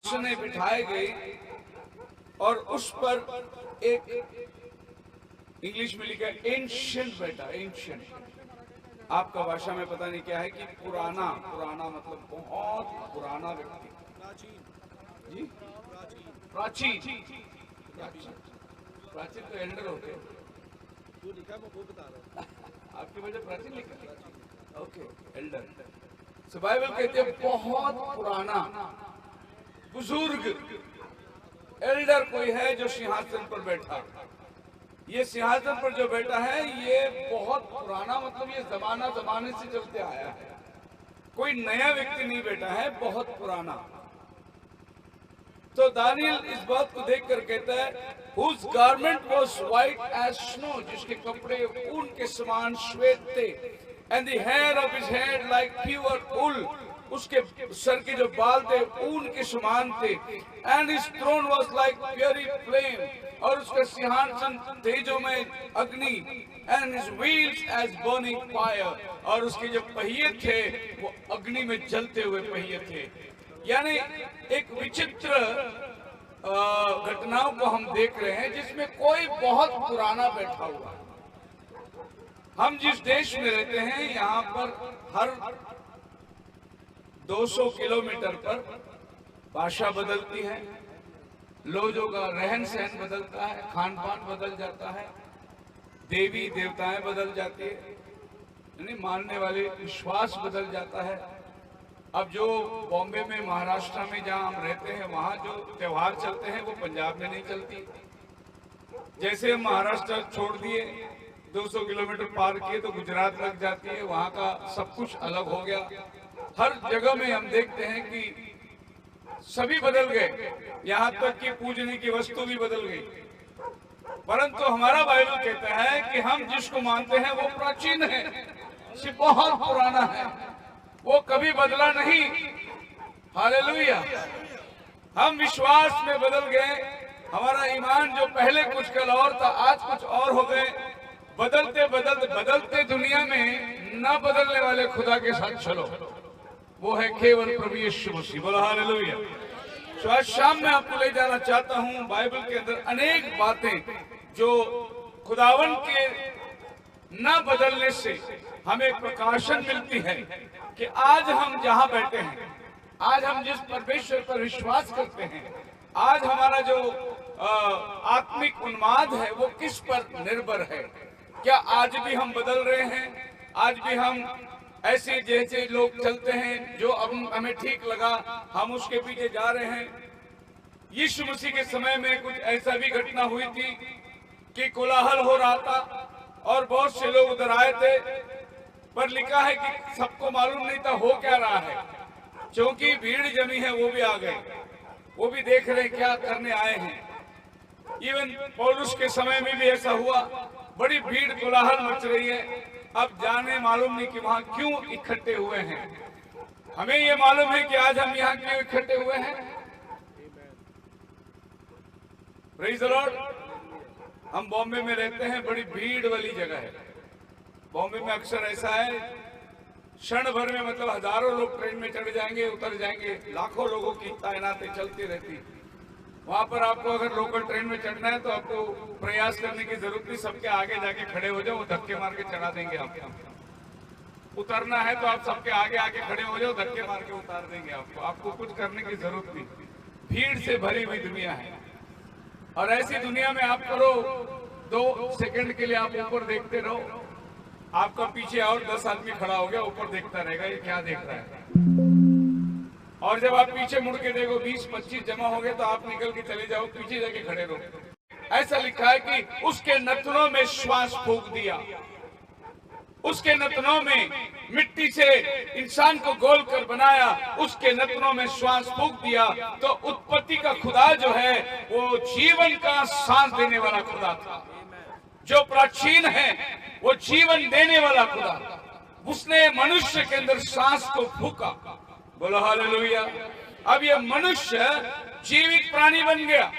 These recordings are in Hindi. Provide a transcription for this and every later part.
सिंहासने बिठाए गए और उस पर एक इंग्लिश में लिखा है एंशिएंट बैठा। एंशिएंट आपका भाषा में पता नहीं क्या है कि पुराना। पुराना मतलब बहुत पुराना व्यक्ति। जी प्राचीन। प्राचीन तो एल्डर होते हैं। जो लिखा है मैं वो बता रहा हूँ। आपकी वजह प्राचीन लिखा है। Okay Elder. सो बाइबल कहते हैं बहुत पुराना बुजुर्ग एल्डर कोई है जो सिंहासन पर बैठा। ये सिंहासन पर जो बैठा है ये बहुत पुराना मतलब ये जमाने से चलते आया है। कोई नया व्यक्ति नहीं बैठा है, बहुत पुराना। तो दानियल इस बात को देखकर कहता है whose garment was white as snow, जिसके कपड़े ऊन के समान श्वेत थे, and the hair of his head like pure wool, उसके सर के जो बाल थे ऊन के समान थे, and his throne was like fiery flame, और उसका सिंहासन तेजोमय अग्नि, and his wheels as burning fire, और उसके जो पहिए थे वो अग्नि में जलते हुए पहिए थे। यानी एक विचित्र घटनाओं को हम देख रहे हैं जिसमें कोई बहुत पुराना बैठा हुआ है। हम जिस देश में रहते हैं यहाँ पर हर 200 किलोमीटर पर भाषा बदलती है, लोगों का रहन सहन बदलता है, खान पान बदल जाता है, देवी देवताएं बदल जाती है, यानी मानने वाले विश्वास बदल जाता है। अब जो बॉम्बे में महाराष्ट्र में जहां हम रहते हैं वहां जो त्योहार चलते हैं वो पंजाब में नहीं चलती। जैसे हम महाराष्ट्र छोड़ दिए 200 किलोमीटर पार किए तो गुजरात लग जाती है, वहां का सब कुछ अलग हो गया। हर जगह में हम देखते हैं कि सभी बदल गए, यहाँ तक कि पूजने की वस्तु भी बदल गई। परंतु हमारा बाइबल कहता है कि हम जिसको मानते हैं वो प्राचीन है, बहुत पुराना है, वो कभी बदला नहीं। हालेलुया। हम विश्वास में बदल गए। हमारा ईमान जो पहले कुछ कल और था आज कुछ और हो गए। बदलते दुनिया में न बदलने वाले खुदा के साथ चलो, वो है केवल प्रभु यीशु मसीह। बोलो हालेलुया। तो आज शाम में आपको ले जाना चाहता हूं बाइबल के अंदर अनेक बातें जो खुदावन के न बदलने से हमें प्रकाशन मिलती है कि आज हम जहां बैठे हैं, आज हम जिस परमेश्वर पर विश्वास करते हैं, आज हमारा जो आत्मिक उन्माद है वो किस पर निर्भर है। क्या आज भी हम बदल रहे हैं? आज भी हम ऐसे जैसे लोग चलते हैं जो अब हमें ठीक लगा हम उसके पीछे जा रहे हैं? यीशु मसीह के समय में कुछ ऐसा भी घटना हुई थी कि कोलाहल हो रहा था और बहुत से लोग उधर आए थे, पर लिखा है कि सबको मालूम नहीं था हो क्या रहा है, क्योंकि भीड़ जमी है। वो भी आ गए, वो भी देख रहे क्या करने आए हैं। इवन पौलुस के समय में भी ऐसा हुआ, बड़ी भीड़ कोलाहल मच रही है। अब जाने मालूम नहीं कि वहां क्यों इकट्ठे हुए हैं। हमें ये मालूम है कि आज हम यहाँ क्यों इकट्ठे हुए हैं। Praise the Lord. हम बॉम्बे में रहते हैं, बड़ी भीड़ वाली जगह है। बॉम्बे में अक्सर ऐसा है क्षण भर में मतलब हजारों लोग ट्रेन में चढ़ जाएंगे, उतर जाएंगे, लाखों लोगों की तैनाती चलती रहती। वहां पर आपको अगर लोकल ट्रेन में चढ़ना है तो आपको प्रयास करने की जरूरत नहीं, सबके आगे जाके खड़े हो जाओ, धक्के मार के चढ़ा देंगे आपको। उतरना है तो आप सबके आगे आके खड़े हो जाओ, धक्के मार के उतार देंगे आपको कुछ करने की जरूरत नहीं। भीड़ से भरी हुई दुनिया है और ऐसी दुनिया में आप करो 2 सेकंड के लिए आप ऊपर देखते रहो, आपका पीछे और 10 आदमी खड़ा हो गया, ऊपर देखता रहेगा ये क्या देख रहा है। और जब आप पीछे मुड़ के देखो 20-25 जमा हो गए तो आप निकल के चले जाओ, पीछे जाके खड़े रहो। ऐसा लिखा है कि उसके नथनों में श्वास फूंक दिया, उसके नथनों में मिट्टी से इंसान को गोल कर बनाया, उसके नथनों में श्वास फूंक दिया। तो उत्पत्ति का खुदा जो है वो जीवन का सांस देने वाला खुदा था। जो प्राचीन है वो जीवन देने वाला खुदा, उसने मनुष्य के अंदर सांस को फूंका। बोलो हालेलुया। अब ये मनुष्य जीवित प्राणी बन गया,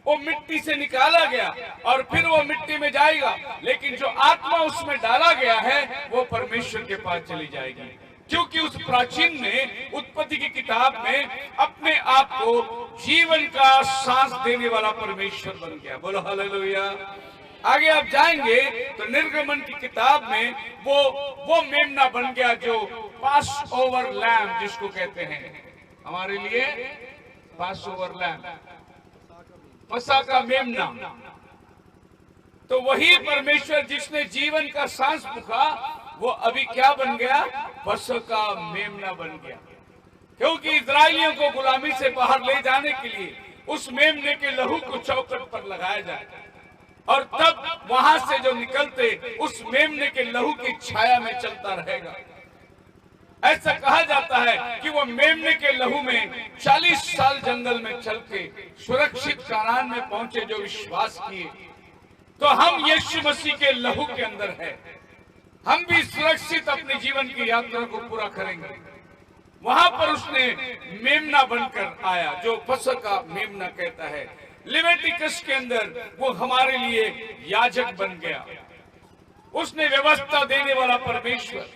वो मिट्टी से निकाला गया और फिर वो मिट्टी में जाएगा, लेकिन जो आत्मा उसमें डाला गया है वो परमेश्वर के पास चली जाएगी। क्योंकि उस प्राचीन ने उत्पत्ति की किताब में अपने आप को जीवन का सांस देने वाला परमेश्वर बन गया। बोलो हालेलुया। आगे आप जाएंगे तो निर्गमन की किताब में वो मेमना बन गया जो पास ओवर लैम्ब जिसको कहते हैं, हमारे लिए पास ओवर लैम्ब, पसा का मेमना। तो वही परमेश्वर जिसने जीवन का सांस फूंका वो अभी क्या बन गया? पशु का मेमना बन गया। क्योंकि इजरायलियों को गुलामी से बाहर ले जाने के लिए उस मेमने के लहू को चौखट पर लगाया जाए और तब वहां से जो निकलते उस मेमने के लहू की छाया में चलता रहेगा। ऐसा कहा जाता है कि वो मेमने के लहू में 40 साल जंगल में चल के सुरक्षित कानान में पहुंचे जो विश्वास किए। तो हम यीशु मसीह के लहू के अंदर है, हम भी सुरक्षित अपने जीवन की यात्रा को पूरा करेंगे। वहां पर उसने मेमना बनकर आया जो पसह का मेमना कहता है। लेविटिकस के अंदर वो हमारे लिए याजक बन गया। उसने व्यवस्था देने वाला परमेश्वर,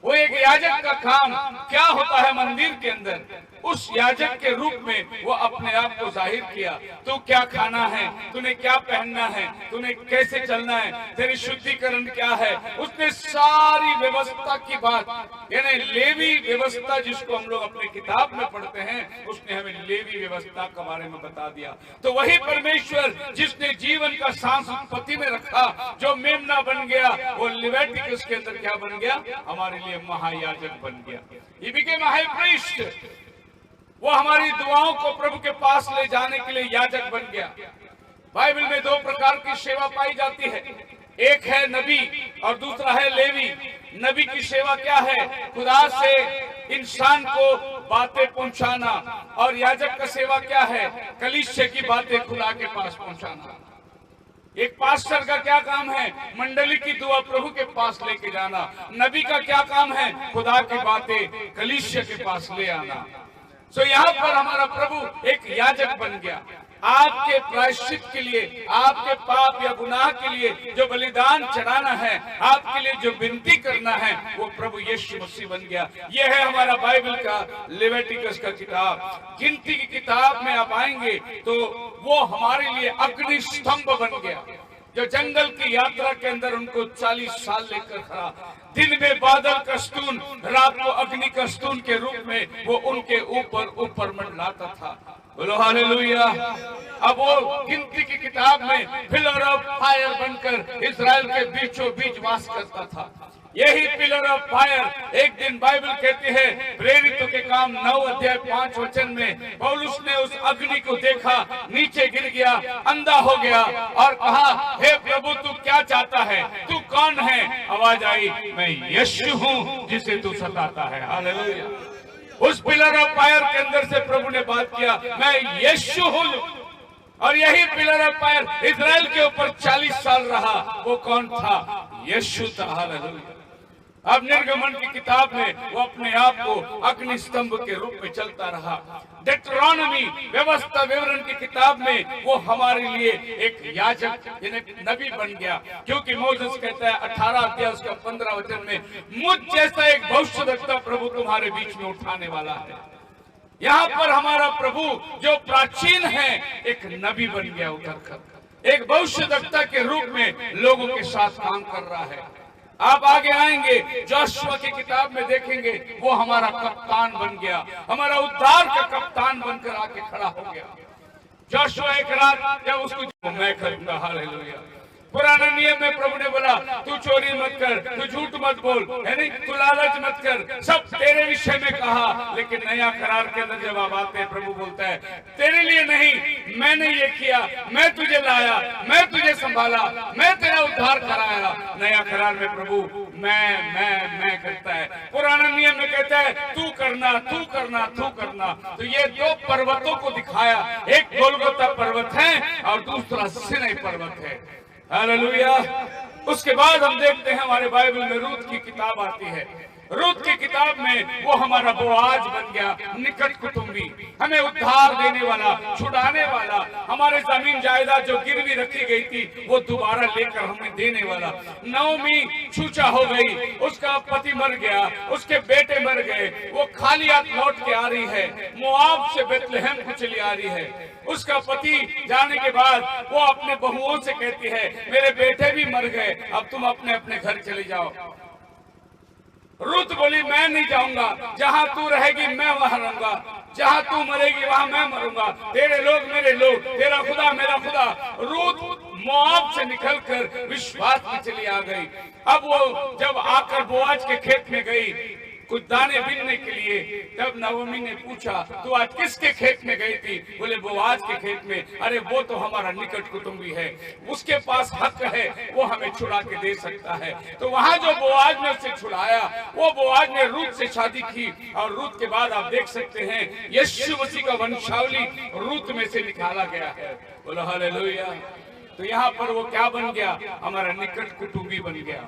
वो एक याजक का काम क्या होता है मंदिर के अंदर, उस याजक के रूप में वो अपने आप को जाहिर किया। तू क्या खाना है, तूने क्या पहनना है, तूने कैसे चलना है, तेरी शुद्धिकरण क्या है, उसने सारी व्यवस्था की बात, यानी लेवी व्यवस्था जिसको हम लोग अपने किताब में पढ़ते हैं, उसने हमें लेवी व्यवस्था के बारे में बता दिया। तो वही परमेश्वर जिसने जीवन का सांस उत्पत्ति में रखा, जो मेमना बन गया, वो लेविटिकस के अंदर क्या बन गया? हमारे लिए महायाजक बन गया। He became a high priest। वो हमारी दुआओं को प्रभु के पास ले जाने के लिए याजक बन गया। बाइबल में 2 प्रकार की सेवा पाई जाती है, एक है नबी और दूसरा है लेवी। नबी की सेवा क्या है? खुदा से इंसान को बातें पहुंचाना। और याजक का सेवा क्या है? कलीसिया की बातें खुदा के पास पहुंचाना। एक पास्टर का क्या काम है? मंडली की दुआ प्रभु के पास लेके जाना। नबी का क्या काम है? खुदा की बातें कलीसिया के पास ले आना। तो यहाँ पर हमारा प्रभु एक याजक बन गया। आपके प्रायश्चित के लिए, आपके पाप या गुनाह के लिए जो बलिदान चढ़ाना है, आपके लिए जो विनती करना है, वो प्रभु यीशु मसीह बन गया। ये है हमारा बाइबल का लेविटिकस का किताब। गिनती की किताब में आप आएंगे तो वो हमारे लिए अग्नि स्तंभ बन गया, जो जंगल की यात्रा के अंदर उनको 40 साल लेकर खड़ा। दिन में बादल का स्तून, रात को अग्नि का स्तून के रूप में वो उनके ऊपर मंडलाता था। बोलो हालेलुया। अब वो गिनती की किताब में पिलर ऑफ फायर बनकर इजराइल के बीचों बीच वास करता था। यही पिलर ऑफ फायर एक दिन बाइबल कहती है प्रेरितों के काम 9 अध्याय 5 वचन में, पौलुस ने उस अग्नि को देखा, नीचे गिर गया, अंधा हो गया और कहा, हे प्रभु तू क्या चाहता है, तू कौन है? आवाज आई, मैं यीशु हूँ जिसे तू सताता है। हालेलुया। उस पिलर ऑफ फायर के अंदर से प्रभु ने बात किया, मैं यीशु हूँ। और यही पिलर ऑफ फायर इजराइल के ऊपर 40 साल रहा। वो कौन था? यीशु था। हालेलुया। अब निर्गमन की किताब में वो अपने आप को अग्नि स्तंभ के रूप में चलता रहा। डेट्रोनॉमी व्यवस्था विवरण की किताब में वो हमारे लिए एक याजक नबी बन गया। क्योंकि मोसेस कहता है 18 अध्याय उसका 15 वचन में, मुझ जैसा एक भविष्यद्वक्ता प्रभु तुम्हारे बीच में उठाने वाला है। यहाँ पर हमारा प्रभु जो प्राचीन है एक नबी बन गया उतर कर, एक भविष्यद्वक्ता के रूप में लोगों के साथ काम कर रहा है। आप आगे आएंगे जोशुआ की किताब में देखेंगे वो हमारा कप्तान बन गया, हमारा उद्धार का कप्तान बनकर आके खड़ा हो गया। जोशुआ एक रात जब उसको मैं करूंगा, हालेलुया। पुराने नियम में प्रभु ने बोला तू चोरी मत कर, तू झूठ मत बोल, है नहीं, तू लालच मत कर, सब तेरे विषय में कहा। लेकिन नया करार के अंदर जब आप आते हैं प्रभु बोलता है तेरे लिए नहीं, मैंने ये किया, मैं तुझे लाया, मैं तुझे संभाला, मैं तेरा उद्धार कराया। नया करार में प्रभु मैं करता है। पुराने नियम में कहता है तू करना, तू करना, तू करना। तो ये 2 पर्वतों को दिखाया, एक गोलगोता पर्वत है और दूसरा सीनै पर्वत है। हालेलुया। उसके बाद हम देखते हैं हमारे बाइबल में रूत की किताब आती है। रूत की किताब में वो हमारा बोआज बन गया, निकट कुटुंबी, हमें उद्धार देने वाला, छुड़ाने वाला, हमारे जमीन जायदाद जो गिरवी रखी गई थी वो दोबारा लेकर हमें देने वाला। नौमी छूचा हो गई, उसका पति मर गया, उसके बेटे मर गए, वो खाली हाथ लौट के आ रही है, मोआब से बेतलहम को चली आ रही है। उसका पति जाने के बाद वो अपने बहुओं से कहती है, मेरे बेटे भी मर गए, अब तुम अपने अपने घर चले जाओ। रूत बोली, मैं नहीं जाऊंगा, जहां तू रहेगी मैं वहां रहूंगा, जहां तू मरेगी वहां मैं मरूंगा, तेरे लोग मेरे लोग, तेरा खुदा मेरा खुदा। रूत मोआब से निकलकर विश्वास में चली आ गई। अब वो जब आकर बोआज के खेत में गई कुछ दाने बीनने के लिए, तब नवमी ने पूछा, तू आज किसके खेत में गई थी? बोले बोआज के खेत में। अरे वो तो हमारा निकट कुटुंबी है, उसके पास हक है, वो हमें छुड़ा के दे सकता है। तो वहां जो बोआज ने उससे छुड़ाया, वो बोआज ने रूत से शादी की, और रूत के बाद आप देख सकते हैं यीशु मसीह का वंशावली रूत में से निकाला गया है। बोलो हालेलुया। तो यहाँ पर वो क्या बन गया? हमारा निकट कुटुंबी बन गया,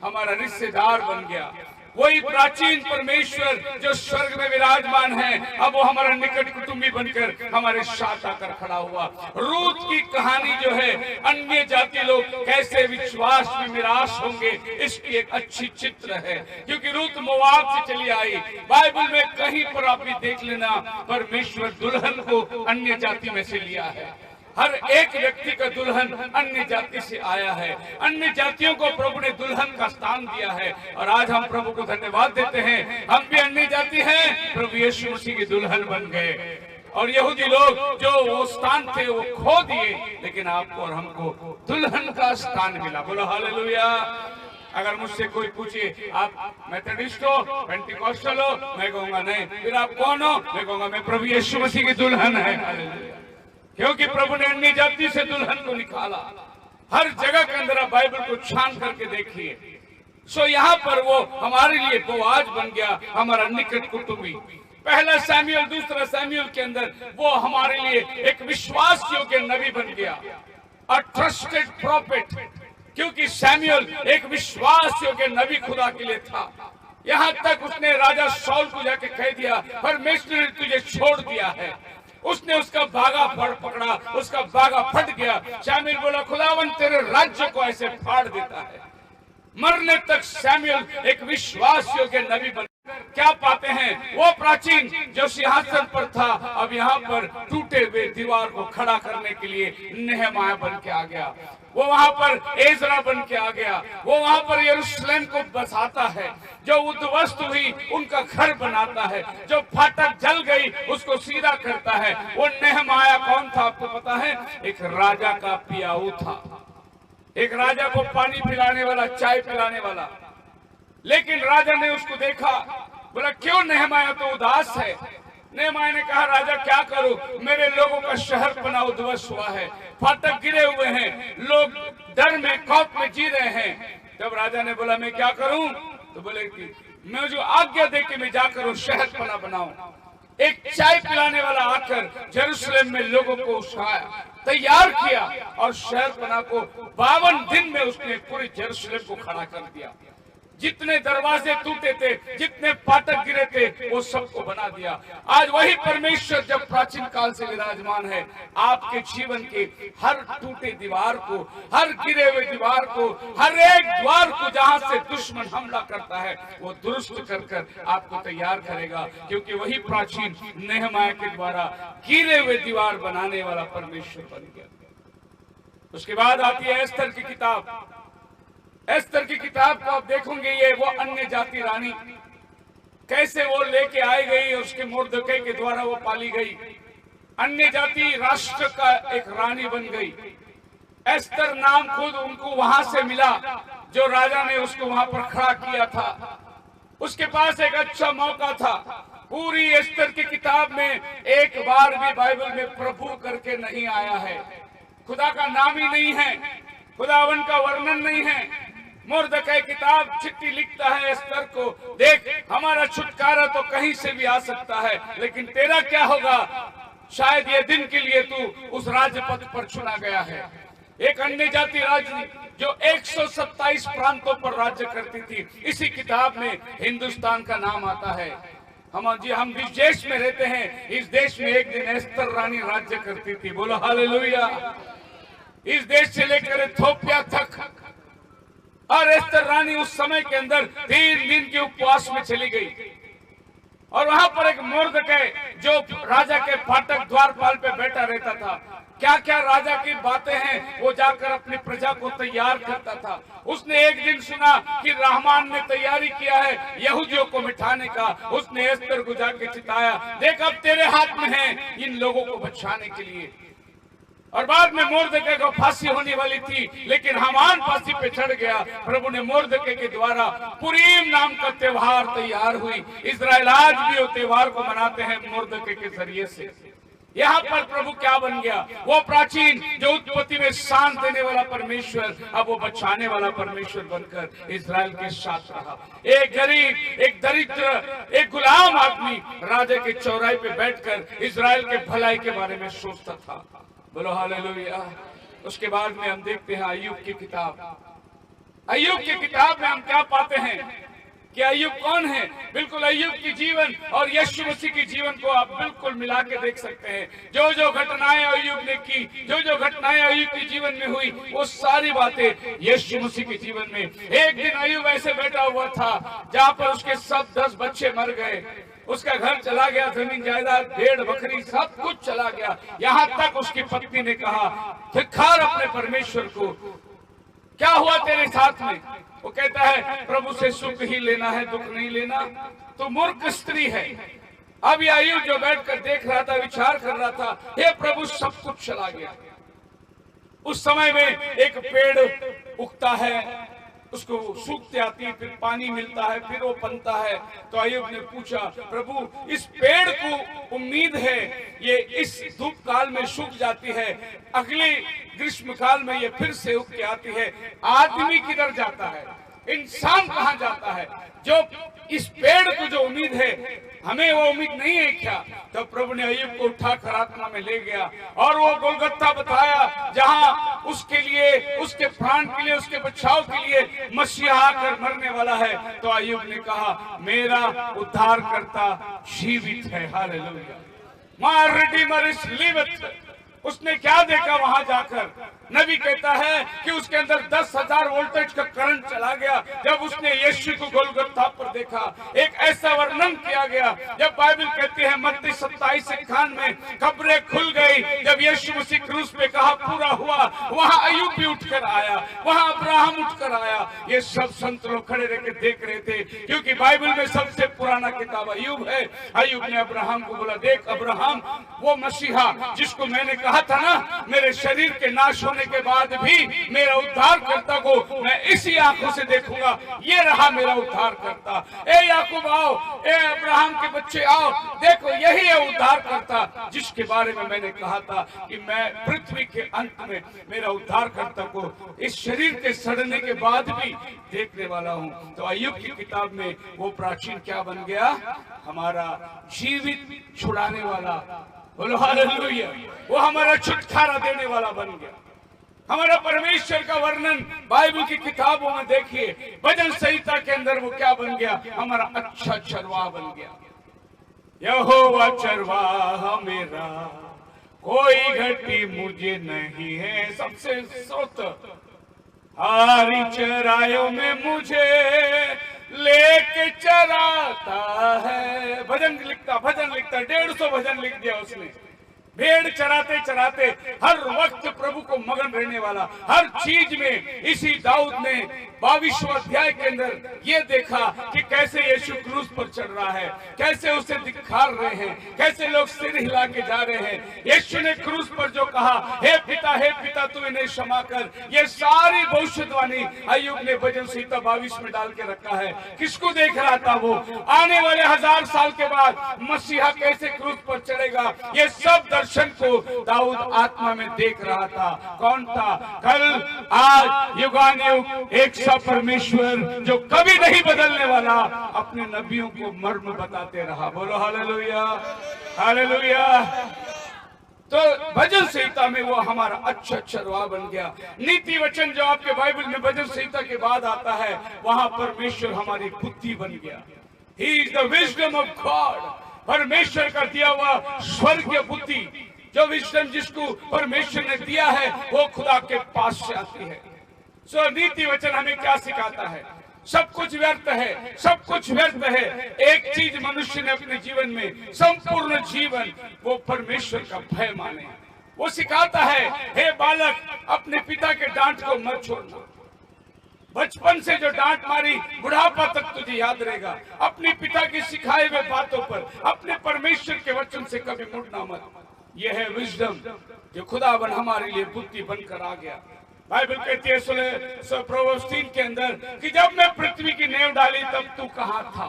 हमारा रिश्तेदार बन गया। वही प्राचीन परमेश्वर जो स्वर्ग में विराजमान है, अब वो हमारा निकट कुटुंबी बनकर हमारे साथ आकर खड़ा हुआ। रूत की कहानी जो है, अन्य जाति लोग कैसे विश्वास में निराश होंगे, इसकी एक अच्छी चित्र है। क्योंकि रूत मोआब से चली आई। बाइबल में कहीं पर आप भी देख लेना, परमेश्वर दुल्हन को अन्य जाति में से लिया है। हर एक व्यक्ति का दुल्हन अन्य जाति से आया है। अन्य जातियों को प्रभु ने दुल्हन का स्थान दिया है, और आज हम प्रभु को धन्यवाद देते हैं, हम भी अन्य जाति हैं, प्रभु यीशु मसीह की दुल्हन बन गए। और यहूदी लोग जो वो स्थान थे वो खो दिए, लेकिन आपको और हमको दुल्हन का स्थान मिला। बोलो हालेलुया। अगर मुझसे कोई पूछे आप मेथोडिस्ट हो, पेंटिकॉस्टल हो, मैं कहूंगा नहीं। फिर आप कौन हो? मैं कहूंगा मैं प्रभु यीशु मसीह की दुल्हन है। हालेलुया। क्योंकि प्रभु ने अन्य जाति से दुल्हन को निकाला। हर जगह के अंदर आप बाइबल को छान करके देखिए। सो यहाँ पर वो हमारे लिए बोआज बन गया, हमारा निकट कुटुंबी। पहला सैमुएल, दूसरा सैमुएल के अंदर वो हमारे लिए एक विश्वास योग्य नबी बन गया, अ ट्रस्टेड प्रॉफिट। क्योंकि सैमुएल एक विश्वास योग्य नबी खुदा के लिए था। यहाँ तक उसने राजा शाऊल को जाके कह दिया, परमेश्वर ने तुझे छोड़ दिया है। उसने उसका बागा पकड़ा, उसका बागा फट गया। शमूएल बोला, खुदावन तेरे राज्य को ऐसे फाड़ देता है। मरने तक शमूएल एक विश्वास योग्य नबी बन। क्या पाते हैं? वो प्राचीन जो सिंहासन पर था, अब यहाँ पर टूटे हुए दीवार को खड़ा करने के लिए नेहमाया बन के आ गया। वो वहां पर एजरा बन के आ गया। वो वहां पर यरूशलेम को बसाता है। जो उद्ध्वस्त हुई उनका घर बनाता है। जो फाटक जल गई उसको सीधा करता है। वो नेहमाया कौन था आपको पता है? एक राजा का पियाऊ था, एक राजा को पानी पिलाने वाला, चाय पिलाने वाला। लेकिन राजा ने उसको देखा, बोला क्यों नेहमाया तो उदास है। नेहमाया ने कहा, राजा क्या करूं, मेरे लोगों का शहर बना उद्ध्वस्त हुआ है, फाटक गिरे हुए हैं, लोग डर में खौफ में जी रहे हैं। जब राजा ने बोला मैं क्या करूं, तो बोले कि मैं जो आज्ञा दे के मैं जाकर शहर बना बनाऊं। एक चाय पिलाने वाला आकर यरूशलेम में लोगों को उठाया, तैयार किया, और शहर बना को 52 दिन में उसने पूरे यरूशलेम को खड़ा कर दिया। जितने दरवाजे टूटे थे, जितने फाटक गिरे थे, वो सबको बना दिया। आज वही परमेश्वर जब प्राचीन काल से विराजमान है, आपके जीवन के हर टूटे दीवार को, हर गिरे हुए दीवार को, हर एक द्वार को जहां से दुश्मन हमला करता है, वो दुरुस्त कर कर आपको तैयार करेगा। क्योंकि वही प्राचीन नेहमाया के द्वारा गिरे हुए दीवार बनाने वाला परमेश्वर बन गया। उसके बाद आती है एस्तर की किताब। एस्तर की किताब को आप देखोगे, ये वो अन्य जाति रानी कैसे वो लेके आई गई, उसके मुर्दके के द्वारा वो पाली गई। अन्य जाति राष्ट्र का एक रानी बन गई। एस्तर नाम खुद उनको वहां से मिला, जो राजा ने उसको वहां पर खड़ा किया था। उसके पास एक अच्छा मौका था। पूरी एस्तर की किताब में एक बार भी बाइबल में प्रभु करके नहीं आया है, खुदा का नाम ही नहीं है, खुदावन का वर्णन नहीं है। मुर्दकै किताब चिट्ठी लिखता है एस्तर को, देख हमारा छुटकारा तो कहीं से भी आ सकता है, लेकिन तेरा क्या होगा? शायद ये दिन के लिए तू उस राज्य पद पर चुना गया है। एक अन्य जाति जो 127 प्रांतों पर राज्य करती थी। इसी किताब में हिंदुस्तान का नाम आता है। हम जिस देश में रहते हैं, इस देश में एक दिन एस्तर रानी राज्य करती थी। बोलो हालेलुया। इस देश से लेकर इथोपिया तक। और एस्तर रानी उस समय के अंदर 3 दिन के उपवास में चली गई, और वहां पर एक मोर्दकै जो राजा के फाटक द्वारपाल पे बैठा रहता था, क्या क्या राजा की बातें हैं वो जाकर अपनी प्रजा को तैयार करता था। उसने एक दिन सुना कि रहमान ने तैयारी किया है यहूदियों को मिठाने का। उसने एस्तर को जाके चिताया, देख अब तेरे हाथ में है इन लोगों को बचाने के लिए। और बाद में मोर्दकै को फांसी होने वाली थी, लेकिन हामान फांसी पे चढ़ गया। प्रभु ने मोर्दकै के द्वारा पुरीम नाम का त्योहार तैयार हुई। इजराइल आज भी वो त्योहार को मनाते हैं मोर्दकै के जरिए से। यहाँ पर प्रभु क्या बन गया? वो प्राचीन जो उत्पत्ति में शांत देने वाला परमेश्वर, अब वो बचाने वाला परमेश्वर बनकर इजराइल के साथ रहा। एक गरीब, एक दरिद्र, एक गुलाम आदमी राजा के चौराहे पे बैठकर इजराइल के भलाई के बारे में सोचता था। बोलो हालेलुया। उसके बाद में हम देखते हैं अय्यूब की किताब। अय्यूब की किताब में हम क्या पाते हैं कि अय्यूब कौन है? बिल्कुल अय्यूब की जीवन और यीशु मसीह की जीवन को आप बिल्कुल मिला के देख सकते हैं। जो जो घटनाएं अय्यूब ने की, जो जो घटनाएं अय्यूब के जीवन में हुई, वो सारी बातें यीशु मसीह के जीवन में। एक दिन अय्यूब ऐसे बैठा हुआ था जहाँ पर उसके सब 10 बच्चे मर गए, उसका घर चला गया, जमीन जायदाद, भेड़ बकरी सब कुछ चला गया। यहाँ तक उसकी पत्नी ने कहा, धिक्कार अपने परमेश्वर को, क्या हुआ तेरे साथ में? वो कहता है प्रभु से सुख ही लेना है, दुख नहीं लेना। तो मूर्ख स्त्री है। अब ये अय्यूब जो बैठकर देख रहा था, विचार कर रहा था, हे प्रभु सब कुछ चला गया। उस समय में एक पेड़ उगता है, उसको सूखते आती है, फिर पानी मिलता है, फिर वो बनता है। तो अय्यूब ने पूछा, प्रभु इस पेड़ को उम्मीद है ये इस धूप काल में सूख जाती है, अगले ग्रीष्म काल में ये फिर से उग के आती है। आदमी किधर जाता है? इंसान कहाँ जाता है? जो इस पेड़ को जो उम्मीद है, हमें वो उम्मीद नहीं है क्या? तो प्रभु ने अय्यूब को उठाकर आत्मा में ले गया और वो गोलगत्ता बताया, जहां उसके लिए, उसके प्राण के लिए, उसके बचाव के लिए मसीहा आकर मरने वाला है। तो अय्यूब ने कहा, मेरा उद्धारकर्ता जीवित है। हालेलुया। My redeemer is liveth. उसने क्या देखा वहां जाकर? नबी कहता है कि उसके अंदर 10,000 वोल्टेज का करंट चला गया जब उसने यीशु को गोलगत्ता पर देखा। एक ऐसा वर्णन किया गया, जब बाइबल कहती है मत्ती 27:51 में कब्रें खुल गई जब यीशु मसीह क्रूस पे कहा पूरा हुआ, वहां अय्यूब भी उठकर आया, वहां अब्राहम उठकर आया। ये सब संत लोग खड़े रह के देख रहे थे, क्योंकि बाइबल में सबसे पुराना किताब अय्यूब है। अय्यूब ने अब्राहम को बोला, देख अब्राहम, वो मसीहा जिसको मैंने कहा था ना, मेरे शरीर के नाश होने के बाद भी मेरा उद्धारकर्ता को मैं इसी आंखों से देखूंगा। ये रहा मेरा उद्धारकर्ता। ए याकूब आओ, ए अब्राहम के बच्चे आओ, देखो यही है उद्धारकर्ता जिसके बारे में मैंने कहा था कि मैं पृथ्वी के अंत में मेरा उद्धारकर्ता को इस शरीर के सड़ने के बाद भी देखने वाला हूँ। तो अय्यूब की किताब में वो प्राचीन क्या बन गया? हमारा जीवित छुड़ाने वाला। बोलो हालेलुया। वो हमारा छुटकारा देने वाला बन गया। हमारा परमेश्वर का वर्णन बाइबल की किताबों में देखिए, भजन संहिता के अंदर वो क्या बन गया? हमारा अच्छा चरवाहा बन गया। यहोवा चरवाहा मेरा, कोई घटी मुझे नहीं है। सबसे स्रोत हारी चरायों में मुझे लेके चराता है। भजन लिखता 150 भजन लिख दिया उसने। भेड़ चराते चराते हर वक्त प्रभु को मगन रहने वाला, हर चीज में। इसी दाऊद ने 22वें अध्याय के अंदर ये देखा कि कैसे यीशु क्रूस पर चढ़ रहा है, कैसे उसे धिक्कार रहे हैं, कैसे लोग सिर हिला के जा रहे हैं। यीशु ने क्रूस पर जो कहा, हे पिता तू इन्हें क्षमा कर, ये सारी भविष्यवाणी अय्यूब ने भजन संहिता 22 में डाल के रखा है। किसको देख रहा था वो? आने वाले 1000 साल के बाद मसीहा कैसे क्रूस पर चढ़ेगा, ये सब दर्शन को दाऊद आत्मा में देख रहा था। कौन था? कल, आज, युगानुयुग एक सा परमेश्वर जो कभी नहीं बदलने वाला, अपने नबियों को मर्म बताते रहा। बोलो हालेलुया, हालेलुया। तो भजन संहिता में वो हमारा अच्छा चरवाहा बन गया। नीति वचन जो आपके बाइबल में भजन संहिता के बाद आता है, वहां परमेश्वर हमारी बुद्धि बन गया। He is the wisdom of God. परमेश्वर का दिया हुआ स्वर्गीय बुद्धि, जो विजडम जिसको परमेश्वर ने दिया है, वो खुदा के पास से आती है। सो नीति वचन हमें क्या सिखाता है? सब कुछ व्यर्थ है, सब कुछ व्यर्थ है। एक चीज मनुष्य ने अपने जीवन में संपूर्ण जीवन, वो परमेश्वर का भय माने। वो सिखाता है, हे बालक, अपने पिता के डांट को मत छोड़ना। बचपन से जो डांट मारी, बुढ़ापा तक तुझे याद रहेगा। अपने पिता की सिखाए हुए बातों पर, अपने परमेश्वर के वचन से कभी मुड़ना मत। यह है विजडम जो खुदावन हमारे लिए बुद्धि बनकर आ गया। बाइबल कहती है प्रोवर्ब्स 3 के अंदर कि जब मैं पृथ्वी की नींव डाली तब तू कहाँ था,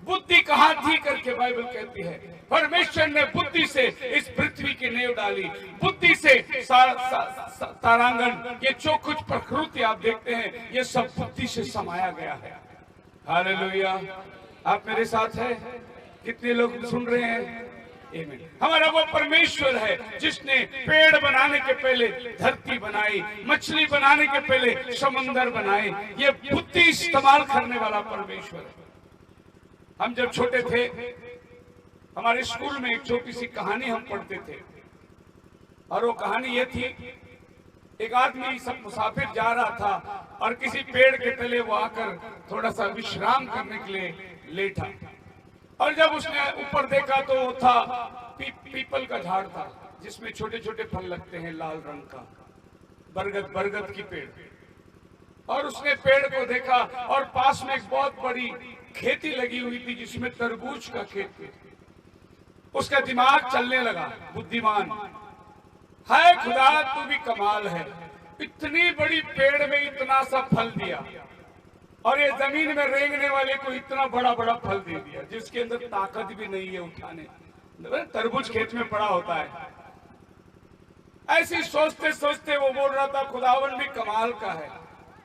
बुद्धि कहाँ थी करके बाइबल कहती है। परमेश्वर ने बुद्धि से इस पृथ्वी की नींव डाली, बुद्धि से तारांगण, ये जो कुछ प्रकृति आप देखते हैं, ये सब बुद्धि से समाया गया है। हालेलुया। आप मेरे साथ हैं? कितने लोग सुन रहे हैं? हमारा वो परमेश्वर है जिसने पेड़ बनाने के पहले धरती बनाई, मछली बनाने के पहले समंदर बनाए। ये बुद्धि इस्तेमाल करने वाला परमेश्वर है। हम जब छोटे थे, हमारे स्कूल में एक छोटी सी कहानी हम पढ़ते थे, और वो कहानी ये थी, एक आदमी सब मुसाफिर जा रहा था और किसी पेड़ के तले वो आकर थोड़ा सा विश्राम करने के लिए लेटा, और जब उसने ऊपर देखा तो वो था पीपल का झाड़ था, जिसमें छोटे छोटे फल लगते हैं लाल रंग का, बरगद की पेड़। और उसने पेड़ को देखा और पास में एक बहुत बड़ी खेती लगी हुई थी जिसमें तरबूज का खेत था। उसका दिमाग चलने लगा, बुद्धिमान है खुदा, तू भी कमाल है, इतनी बड़ी पेड़ में इतना सा फल दिया, और ये जमीन में रेंगने वाले को इतना बड़ा बड़ा फल दे दिया जिसके अंदर ताकत भी नहीं है उठाने। तरबूज खेत में पड़ा होता है। ऐसी सोचते सोचते वो बोल रहा था, खुदावन भी कमाल का है,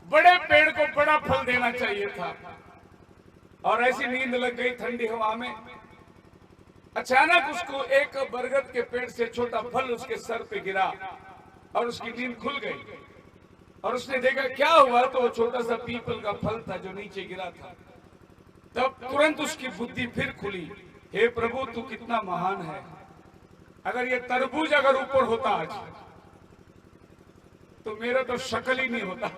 बड़े पेड़ को बड़ा फल देना चाहिए था। और ऐसी नींद लग गई ठंडी हवा में। अचानक उसको एक बरगद के पेड़ से छोटा फल उसके सर पे गिरा और उसकी नींद खुल गई, और उसने देखा क्या हुआ, तो वो छोटा सा पीपल का फल था जो नीचे गिरा था। तब तुरंत उसकी बुद्धि फिर खुली, हे प्रभु तू कितना महान है, अगर ये तरबूज अगर ऊपर होता आज तो मेरा तो शक्ल ही नहीं होता।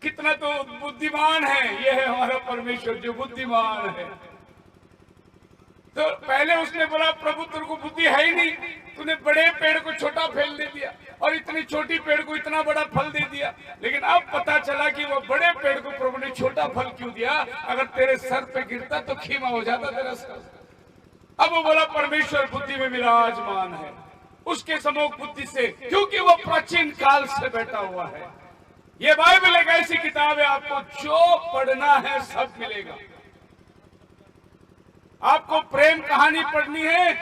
कितना तो बुद्धिमान है, ये है हमारा परमेश्वर जो बुद्धिमान है। तो पहले उसने बोला, प्रभु तेरे को बुद्धि है ही नहीं, तूने बड़े पेड़ को छोटा फैल दे दिया और इतनी छोटी पेड़ को इतना बड़ा फल दे दिया। लेकिन अब पता चला कि वो बड़े पेड़ को प्रभु ने छोटा फल क्यों दिया, अगर तेरे सर पे गिरता तो खीमा हो जाता तेरा सर। अब वो बोला परमेश्वर बुद्धि में विराजमान है, उसके सम्मुख बुद्धि से, क्योंकि वो प्राचीन काल से बैठा हुआ है। ये बाइबल एक ऐसी किताब है, आपको जो पढ़ना है सब मिलेगा। आपको प्रेम कहानी पढ़नी है,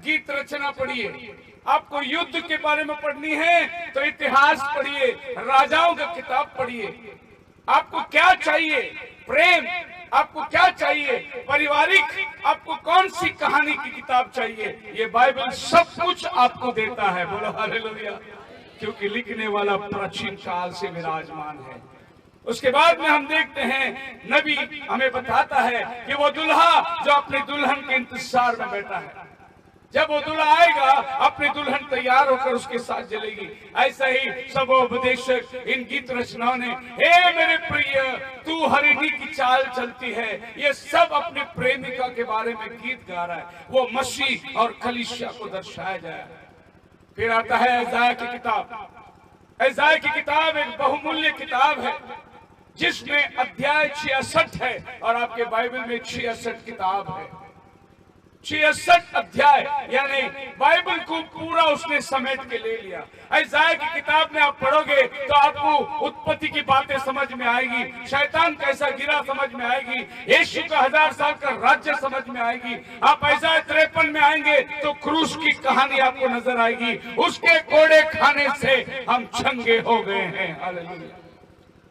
गीत रचना पढ़िए। आपको युद्ध के बारे में पढ़नी है तो इतिहास पढ़िए, राजाओं की किताब पढ़िए। आपको क्या चाहिए? प्रेम। आपको क्या चाहिए? पारिवारिक। आपको कौन सी कहानी की किताब चाहिए? ये बाइबल सब कुछ आपको देता है। बोलो हालेलुया। क्योंकि लिखने वाला प्राचीन काल से विराजमान है। उसके बाद में हम देखते हैं, नबी हमें बताता है कि वो दुल्हा जो अपनी दुल्हन के इंतजार में बैठा है, जब वो दुल्हा आएगा अपनी दुल्हन तैयार होकर उसके साथ चलेगी। ऐसा ही सब उपदेशक इन गीत रचनाओं ने, हे मेरे प्रिय तू हरिणी की चाल चलती है, ये सब अपने प्रेमिका के बारे में गीत गा रहा है। वो मसीह और कलीसिया को दर्शाया जाए। फिर आता है ऐसाया की किताब। ऐसाया की किताब एक बहुमूल्य किताब है जिसमें अध्याय 66 है, और आपके बाइबल में 66 किताब है। 66 अध्याय, यानी बाइबल को पूरा उसने समेट के ले लिया। ऐसाया की किताब में आप पढ़ोगे तो आपको उत्पत्ति की बातें समझ में आएगी, शैतान कैसा गिरा समझ में आएगी, यीशु का 1000 साल का राज्य समझ में आएगी। आप ऐसाया 53 में आएंगे तो क्रूस की कहानी आपको नजर आएगी। उसके कोड़े खाने से हम चंगे हो गए हैं। हालेलुया।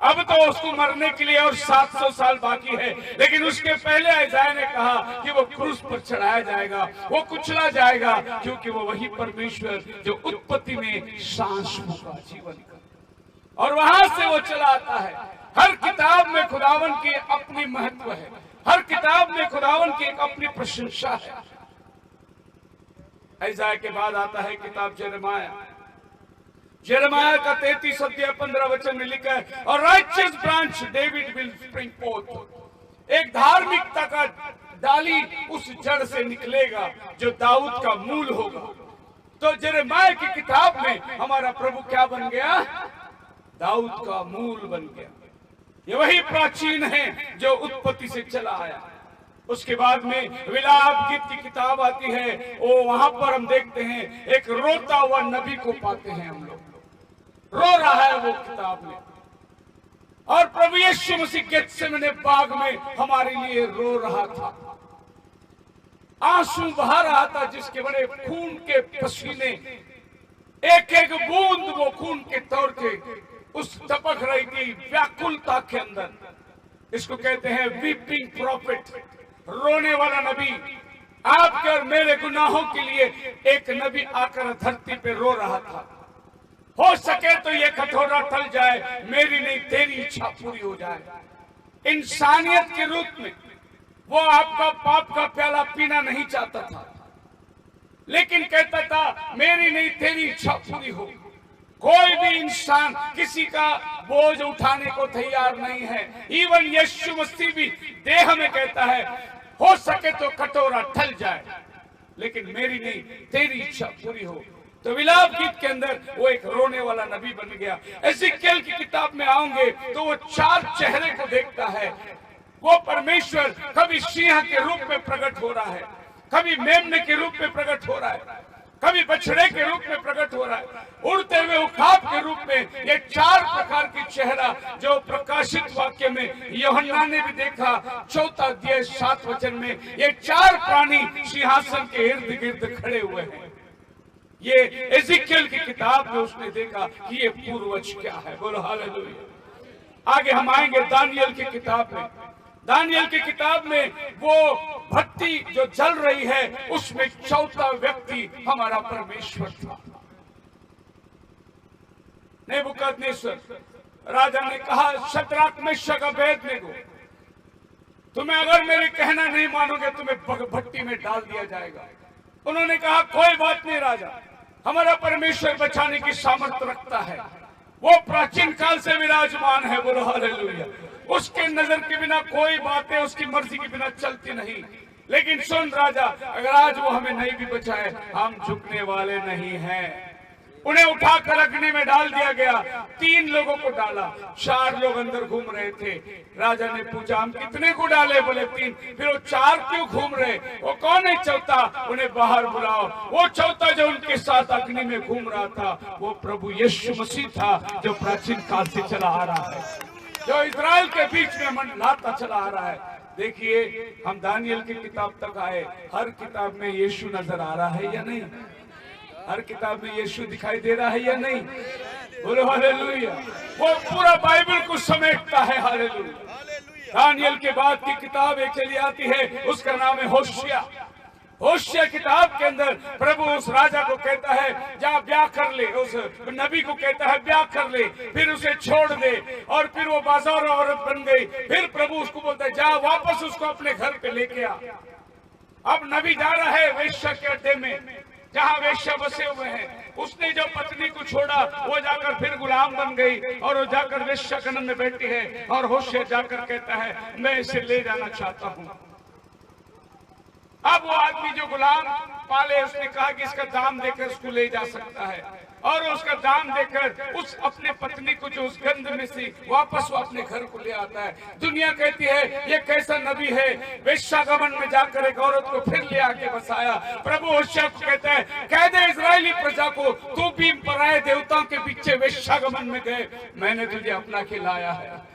अब तो उसको मरने के लिए और 700 साल बाकी है, लेकिन उसके पहले यशायाह ने कहा कि वो क्रूस पर चढ़ाया जाएगा, वो कुचला जाएगा, क्योंकि वो वही परमेश्वर जो उत्पत्ति में सांस होगा जीवन का, और वहां से वो चला आता है। हर किताब में खुदावन की अपनी महत्व है, हर किताब में खुदावन की एक अपनी प्रशंसा है। यशायाह के बाद आता है किताब यिर्मयाह का 33 अध्याय 15 वचन में लिखा है, और righteous branch David will spring fourth, एक धार्मिकता का डाली उस जड़ से निकलेगा जो दाऊद का मूल होगा। तो यिर्मयाह की किताब में हमारा प्रभु क्या बन गया? दाऊद का मूल बन गया। ये वही प्राचीन है जो उत्पत्ति से चला आया। उसके बाद में विलाप गीत की किताब आती है, वो वहां पर हम देखते हैं एक रोता हुआ नबी को पाते हैं, हम लोग रो रहा है वो किताब में, और प्रभु यीशु मसीह गेत्सेमने बाग में हमारे लिए रो रहा था, आंसू बहा रहा था, जिसके बड़े खून के पसीने एक एक बूंद वो खून के तौर के उस टपक रही थी व्याकुलता के अंदर। इसको कहते हैं वीपिंग प्रॉफिट, रोने वाला नबी। आपके और मेरे गुनाहों के लिए एक नबी आकर धरती पे रो रहा था। हो सके तो ये कटोरा टल जाए, मेरी नहीं तेरी इच्छा पूरी हो जाए। इंसानियत के रूप में वो आपका पाप का प्याला पीना नहीं चाहता था, लेकिन कहता था मेरी नहीं तेरी इच्छा पूरी हो। कोई भी इंसान किसी का बोझ उठाने को तैयार नहीं है। इवन यीशु मसीह भी देह में कहता है हो सके तो कटोरा टल जाए, लेकिन मेरी नहीं तेरी इच्छा पूरी हो। तो विलाप गीत के अंदर वो एक रोने वाला नबी बन गया। एजेकियल की किताब में आओगे तो वो 4 चेहरे को देखता है। वो परमेश्वर कभी सिंह के रूप में प्रकट हो रहा है, कभी मेमने के रूप में प्रकट हो रहा है, कभी बछड़े के रूप में प्रकट हो रहा है, उड़ते हुए उखाब के रूप में। ये 4 प्रकार की चेहरा जो प्रकाशित वाक्य में यूहन्ना ने भी देखा, 4 अध्याय 7 वचन में ये 4 प्राणी सिंहासन के इर्द गिर्द खड़े हुए हैं। ये एजेकियल की किताब में उसने देखा कि ये पूर्वज क्या है। बोलो हालेलुया। आगे हम आएंगे दानियल की किताब में। दानियल की किताब में वो भट्टी जो जल रही है उसमें 4था व्यक्ति हमारा परमेश्वर था। नेबुकदनेस्सर राजा ने कहा शद्रक मेशक अबेदनगो, तुम्हें अगर मेरे कहना नहीं मानोगे तुम्हें भट्टी में डाल दिया जाएगा। उन्होंने कहा कोई बात नहीं राजा, हमारा परमेश्वर बचाने की सामर्थ्य रखता है, वो प्राचीन काल से विराजमान है। बोलो हालेलुया। उसके नजर के बिना कोई बातें उसकी मर्जी के बिना चलती नहीं। लेकिन सुन राजा, अगर आज वो हमें नहीं भी बचाए हम झुकने वाले नहीं हैं। उन्हें उठाकर अग्नि में डाल दिया गया। 3 लोगों को डाला, 4 लोग अंदर घूम रहे थे। राजा ने पूछा हम कितने को डाले? बोले 3। फिर वो 4 क्यों घूम रहे? वो कौन है 4था? उन्हें बाहर बुलाओ। वो 4था जो उनके साथ अग्नि में घूम रहा था वो प्रभु यीशु मसीह था, जो प्राचीन काल से चला आ रहा है, जो इजराइल के बीच में मंडलाता चला आ रहा है। देखिए हम दानियल की किताब तक आए, हर किताब में यीशु नजर आ रहा है या नहीं? हर किताब में यीशु दिखाई दे रहा है या नहीं? बोलो हालेलुया। वो पूरा बाइबल को समेटता है। हालेलुया। दानियल के बाद की किताब एक चली आती है, उसका नाम है होशिया। होशिया किताब के अंदर प्रभु उस राजा को कहता है जा ब्याह कर ले, उस नबी को कहता है ब्याह कर ले, फिर उसे छोड़ दे, और फिर वो बाजार औरत बन गई। फिर प्रभु उसको बोलता है जा वापस उसको अपने घर पे लेके आ। अब नबी जा रहा है वेश्या के अड्डे में जहां वेश्या बसे हुए हैं। उसने जो पत्नी को छोड़ा वो जाकर फिर गुलाम बन गई, और वो जाकर वेश्या कनन में बैठी है, और होशिया जाकर कहता है मैं इसे ले जाना चाहता हूं। अब वो आदमी जो गुलाम पाले उसने कहा कि इसका दाम देकर उसको ले जा सकता है, और उसका दाम देकर उस अपने पत्नी को जो उस गंध में से वापस वो अपने घर को ले आता है। दुनिया कहती है ये कैसा नबी है, वेश्यागमन में जाकर एक औरत को फिर ले आके बसाया। प्रभु होशिया को कहता है कह दे इजरायली प्रजा को तू भी पराये देवताओं के पीछे वेश्यागमन में गए, मैंने तुझे अपना खिलाया है।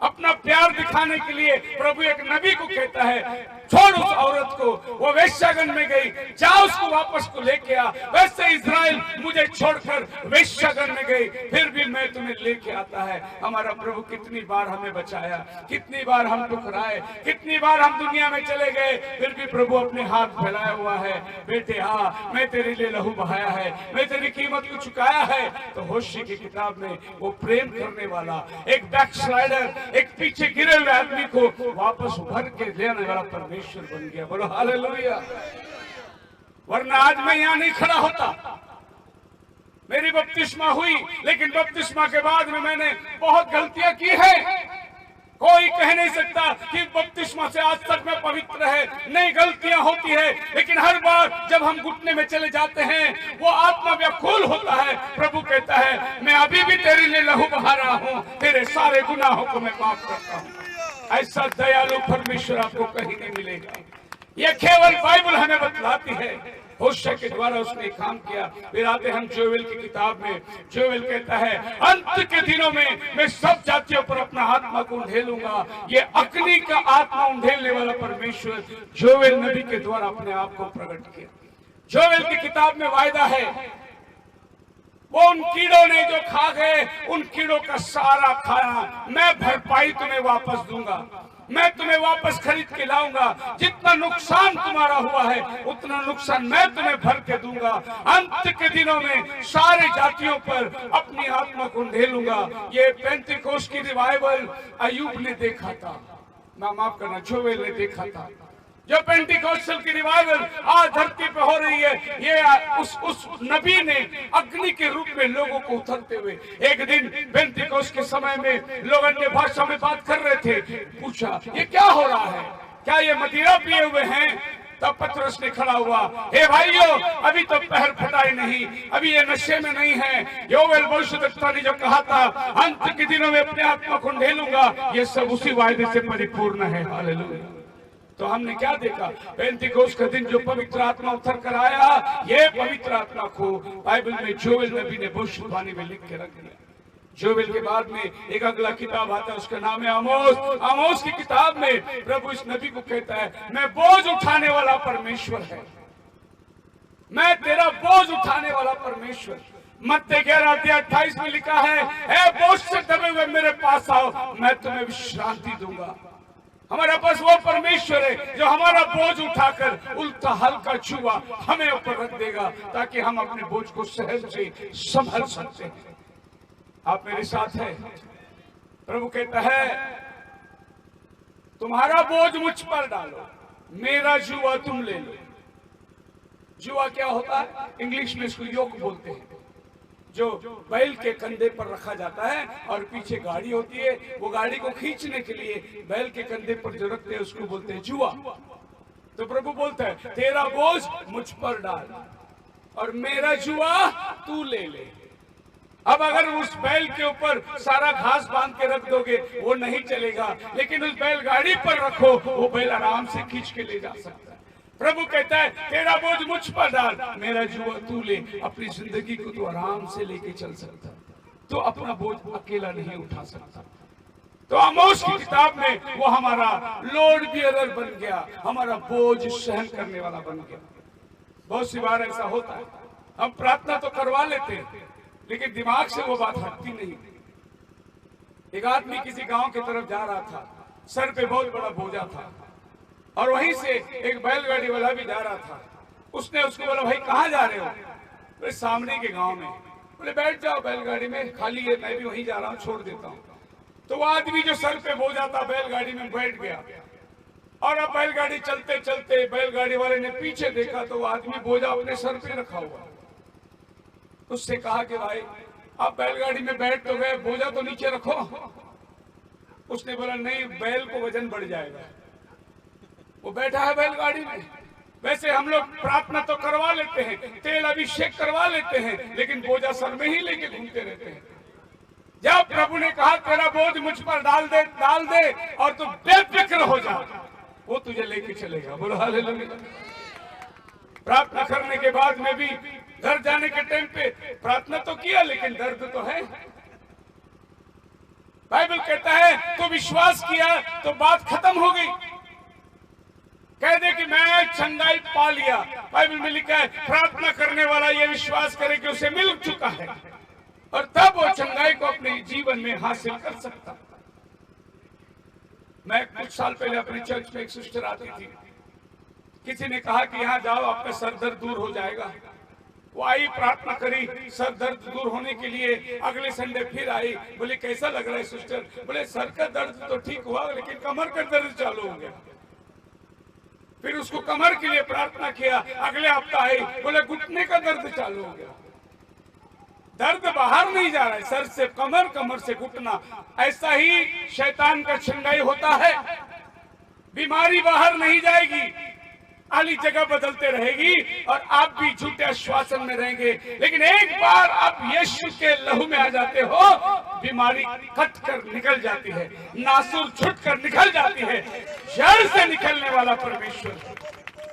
अपना प्यार दिखाने के लिए प्रभु एक नबी को कहता है, छोड़ उस औरत को, वो वेश्यागन में गई, जा उसको वापस को लेके आ। वैसे इजराइल मुझे छोड़कर वेश्यागन में गई, फिर भी मैं तुम्हें लेके आता है। हमारा प्रभु कितनी बार हमें बचाया, कितनी बार हम टुकराए, कितनी बार हम दुनिया में चले गए, फिर भी प्रभु अपने हाथ फैलाया हुआ है, बेटे आ, मैं तेरे लिए लहू बहाया है, मैं तेरी कीमत को चुकाया है। तो होशी की किताब में वो प्रेम करने वाला, एक बैकस्लाइडर, एक पीछे गिरे हुए आदमी को वापस उभर के लेने वाला परमेश्वर बन गया। बोलो हालेलुया। वरना आज मैं यहां नहीं खड़ा होता। मेरी बपतिस्मा हुई, लेकिन बपतिस्मा के बाद में मैंने बहुत गलतियां की है। कोई कह नहीं सकता कि बपतिस्मा से आज तक मैं पवित्र है, नहीं, गलतियां होती है, लेकिन हर बार जब हम घुटने में चले जाते हैं वो आत्मा व्याकुल होता है। प्रभु कहता है, मैं अभी भी तेरे लिए लहू बहा रहा हूं, तेरे सारे गुनाहों को मैं माफ करता हूं। ऐसा दयालु परमेश्वर आपको कहीं नहीं मिलेगा। यह केवल बाइबल हमें बतलाती है। होशे के द्वारा उसने काम किया। फिर आते हम जोएल की किताब में, जोएल कहता है, अंत के दिनों में मैं सब जातियों पर अपना आत्मा को उंडेलूंगा। ये अग्नि का आत्मा उंडेलने वाला परमेश्वर जोएल नबी के द्वारा अपने आप को प्रकट किया। जोएल की किताब में वायदा है, वो उन कीड़ों ने जो खा गए, उन कीड़ों का सारा खाना मैं भरपाई तुम्हें वापस दूंगा, मैं तुम्हें वापस खरीद के लाऊंगा। जितना नुकसान तुम्हारा हुआ है उतना नुकसान मैं तुम्हें भर के दूंगा। अंत के दिनों में सारे जातियों पर अपनी आत्मा को ढेलूंगा। ये पेंटिकोस्ट की रिवाइवल अय्यूब ने देखा था, माफ करना, जोएल ने देखा था। जो पेंटिकोस्टल की रिवाइवल आज धरती पे हो रही है, ये उस नबी ने अग्नि के रूप में लोगों को उतरते हुए। एक दिन पेंटिकोस्ट के समय में लोग अन्य भाषा में बात कर रहे थे, पूछा ये क्या हो रहा है, क्या ये मदिरा पिए हुए हैं? तब पतरस ने खड़ा हुआ, हे भाइयों, अभी तो पहर फटाई नहीं, अभी ये नशे में नहीं है। योवेल भविष्यद्वक्ता ने जो कहा था, अंत के दिनों में अपने आत्मा को ढेलूंगा, ये सब उसी वायदे से परिपूर्ण है। हालेलुया। तो हमने क्या देखा? पेंटिकोस्ट का दिन जो पवित्र आत्मा उतर कर आया, ये पवित्र आत्मा को बाइबल में जोएल नबी ने भविष्यवाणी में लिख के रख दिया। जोएल के बाद में एक अगला किताब आता है, उसका नाम है आमोस। आमोस की किताब में प्रभु इस नबी को कहता है, मैं बोझ उठाने वाला परमेश्वर है, मैं तेरा बोझ उठाने वाला परमेश्वर। मत्ती 11:28 में लिखा है, हे बोझ से दबे हुए मेरे पास आओ, मैं तुम्हें विश्रांति दूंगा। हमारे पास वो परमेश्वर है जो हमारा बोझ उठाकर उल्टा हल्का छुआ हमें ऊपर रख देगा, ताकि हम अपने बोझ को सहज से संभल सकते हैं। आप मेरे साथ हैं? प्रभु कहता है, तुम्हारा बोझ मुझ पर डालो, मेरा जुआ तुम ले लो। जुआ क्या होता है? इंग्लिश में इसको योक बोलते हैं, जो बैल के कंधे पर रखा जाता है और पीछे गाड़ी होती है, वो गाड़ी को खींचने के लिए बैल के कंधे पर जो रखते हैं उसको बोलते हैं जुआ। तो प्रभु बोलता है, तेरा बोझ मुझ पर डाल और मेरा जुआ तू ले ले। अब अगर उस बैल के ऊपर सारा घास बांध के रख दोगे वो नहीं चलेगा, लेकिन उस बैलगाड़ी पर रखो, वो बैल आराम से खींच के ले जा सकता है। प्रभु कहता है, तेरा बोझ मुझ पर डाल, मेरा जुआ तू ले। अपनी जिंदगी को तू आराम से लेके चल सकता, तो अपना बोझ अकेला नहीं उठा सकता। तो आमोस की किताब में वो हमारा लोड बियरर बन गया, हमारा बोझ सहन करने वाला बन गया। बहुत सी बार ऐसा होता है, हम प्रार्थना तो करवा लेते हैं, लेकिन दिमाग से वो बात हटती नहीं। एक आदमी किसी गांव की तरफ जा रहा था, सर पे बहुत बड़ा बोझा था, और वहीं से एक बैलगाड़ी वाला भी जा रहा था। उसने उसको बोला, भाई कहाँ जा रहे हो? बोले सामने के गांव में। बोले बैठ जाओ बैलगाड़ी में, खाली है, मैं भी वहीं जा रहा हूँ, छोड़ देता हूँ। तो वो आदमी जो सर पे बोझा था बैलगाड़ी में बैठ गया, और अब बैलगाड़ी चलते चलते बैलगाड़ी वाले ने पीछे देखा तो वो आदमी बोझा अपने सर पे रखा हुआ। उससे कहा कि भाई आप बैलगाड़ी में बैठ तो गए, बोझा तो नीचे रखो। उसने बोला नहीं, बैल को वजन बढ़ जाएगा। वो बैठा है बैलगाड़ी में। वैसे हम लोग प्रार्थना तो करवा लेते हैं, तेल अभिषेक करवा लेते हैं, लेकिन बोझा सर में ही लेके घूमते रहते हैं। जब प्रभु ने कहा तेरा बोझ मुझ पर डाल दे और तू बेफिक्र हो जा, वो तुझे लेके चलेगा। बोलो हालेलुया। प्रार्थना करने के बाद में भी घर जाने के टाइम पे प्रार्थना तो किया, लेकिन दर्द तो है। बाइबल कहता है तो विश्वास किया तो बात खत्म हो गई। कह दे कि मैं चंगाई पा लिया, बाइबल में लिखा है प्रार्थना करने वाला ये विश्वास करे कि उसे मिल चुका है और तब वो चंगाई को अपने जीवन में हासिल कर सकता। मैं कुछ साल पहले अपने चर्च में एक सिस्टर आती थी, किसी ने कहा कि यहाँ जाओ आपका सर दर्द दूर हो जाएगा। वो आई, प्रार्थना करी, सर दर्द दूर होने के लिए। अगले संडे फिर आई, बोले कैसा लग रहा है सिस्टर? बोले सर का दर्द तो ठीक हुआ लेकिन कमर का दर्द चालू हो गया। फिर उसको कमर के लिए प्रार्थना किया, अगले हफ्ता आई, बोले घुटने का दर्द चालू हो गया। दर्द बाहर नहीं जा रहा है, सर से कमर, कमर से घुटना। ऐसा ही शैतान का चंगाई होता है। बीमारी बाहर नहीं जाएगी, आली जगह बदलते रहेगी और आप भी झूठे आश्वासन में रहेंगे। लेकिन एक बार आप यीशु के लहू में आ जाते हो, बीमारी कट कर निकल जाती है, नासूर छूट कर निकल जाती है। जड़ से निकलने वाला परमेश्वर।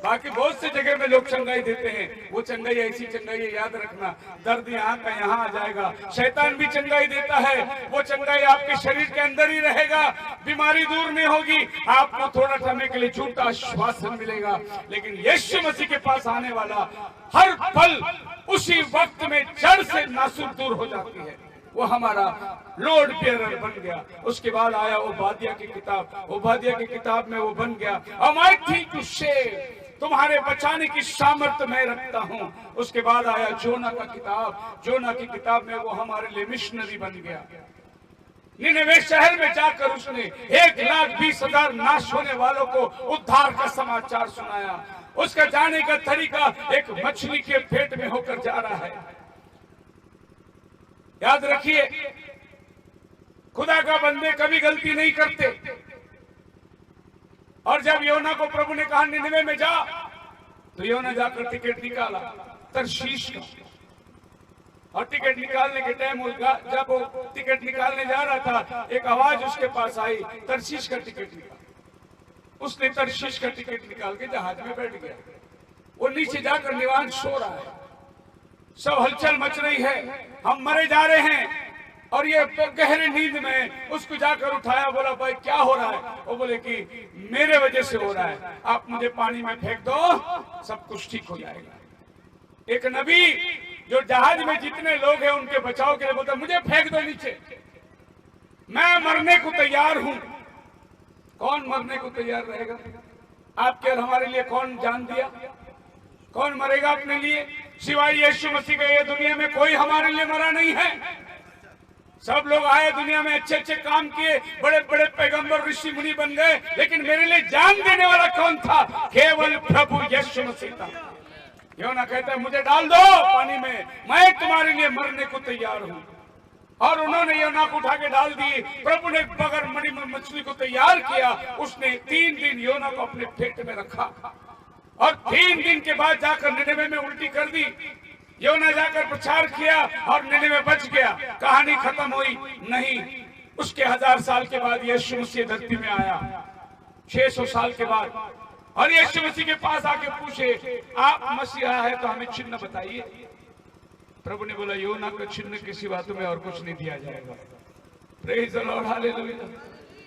बाकी बहुत से जगह में लोग चंगाई देते हैं, वो चंगाई ऐसी चंगाई है, याद रखना, दर्द यहाँ का यहाँ आ जाएगा। शैतान भी चंगाई देता है, वो चंगाई आपके शरीर के अंदर ही रहेगा, बीमारी दूर नहीं होगी, आपको थोड़ा समय के लिए झूठा आश्वासन मिलेगा। लेकिन यीशु मसीह के पास आने वाला हर पल उसी वक्त में जड़ से नासूर दूर हो जाती है। वो हमारा लॉर्ड बेयरर बन गया। उसके बाद आया ओबादिया की किताब, ओबादिया की किताब में वो बन गया अमाइटी टू सेव, तुम्हारे बचाने की सामर्थ्य मैं रखता हूं। उसके बाद आया जोना का किताब, जोना की किताब में वो हमारे लिए मिशनरी बन गया। निनवे शहर में जाकर उसने 1,20,000 नाश होने वालों को उद्धार का समाचार सुनाया। उसका जाने का तरीका एक मछली के पेट में होकर जा रहा है। याद रखिए, खुदा का बंदे कभी गलती नहीं करते। और जब योना को प्रभु ने कहा निनवे में जा, तो योना जाकर टिकट निकाला तरशीश का। और टिकट निकालने के टाइम जब वो टिकट निकालने जा रहा था, एक आवाज उसके पास आई, तरशीश का टिकट निकाल। उसने तरशीश का टिकट निकाल के जहाज में बैठ गया। वो नीचे जाकर निवान सो रहा है, सब हलचल मच रही है, हम मरे जा रहे हैं। और ये गहरे नींद में उसको जाकर उठाया, बोला भाई क्या हो रहा है? वो बोले कि मेरे वजह से हो रहा है, आप मुझे पानी में फेंक दो, सब कुछ ठीक हो जाएगा। एक नबी जो जहाज में जितने लोग हैं उनके बचाव के लिए बोलता मुझे फेंक दो नीचे, मैं मरने को तैयार हूं। कौन मरने को तैयार रहेगा? आपके और हमारे लिए कौन जान दिया? कौन मरेगा अपने लिए? सिवाय यीशु मसीह के ये दुनिया में कोई हमारे लिए मरा नहीं है। सब लोग आए, दुनिया में अच्छे अच्छे काम किए, बड़े बड़े पैगंबर ऋषि मुनि बन गए, लेकिन मेरे लिए जान देने वाला कौन था? केवल प्रभु यीशु मसीह था। योना कहता है मुझे डाल दो पानी में, मैं तुम्हारे लिए मरने को तैयार हूं। और उन्होंने योना को उठा के डाल दिए। प्रभु ने बगर मणि मछली को तैयार किया, उसने 3 दिन योना को अपने पेट में रखा और 3 दिन के बाद जाकर निनवे में उल्टी कर दी। योना जाकर प्रचार किया और निनवे बच गया। कहानी खत्म हुई नहीं। उसके 1000 साल के बाद यीशु मसीह धरती में आया, 600 साल के बाद। और यीशु मसीह के पास आके पूछे आप मसीहा है तो हमें चिन्ह बताइए। प्रभु ने बोला योना का चिन्ह के सिवा तुम्हें और कुछ नहीं दिया जाएगा। Praise the Lord, hallelujah.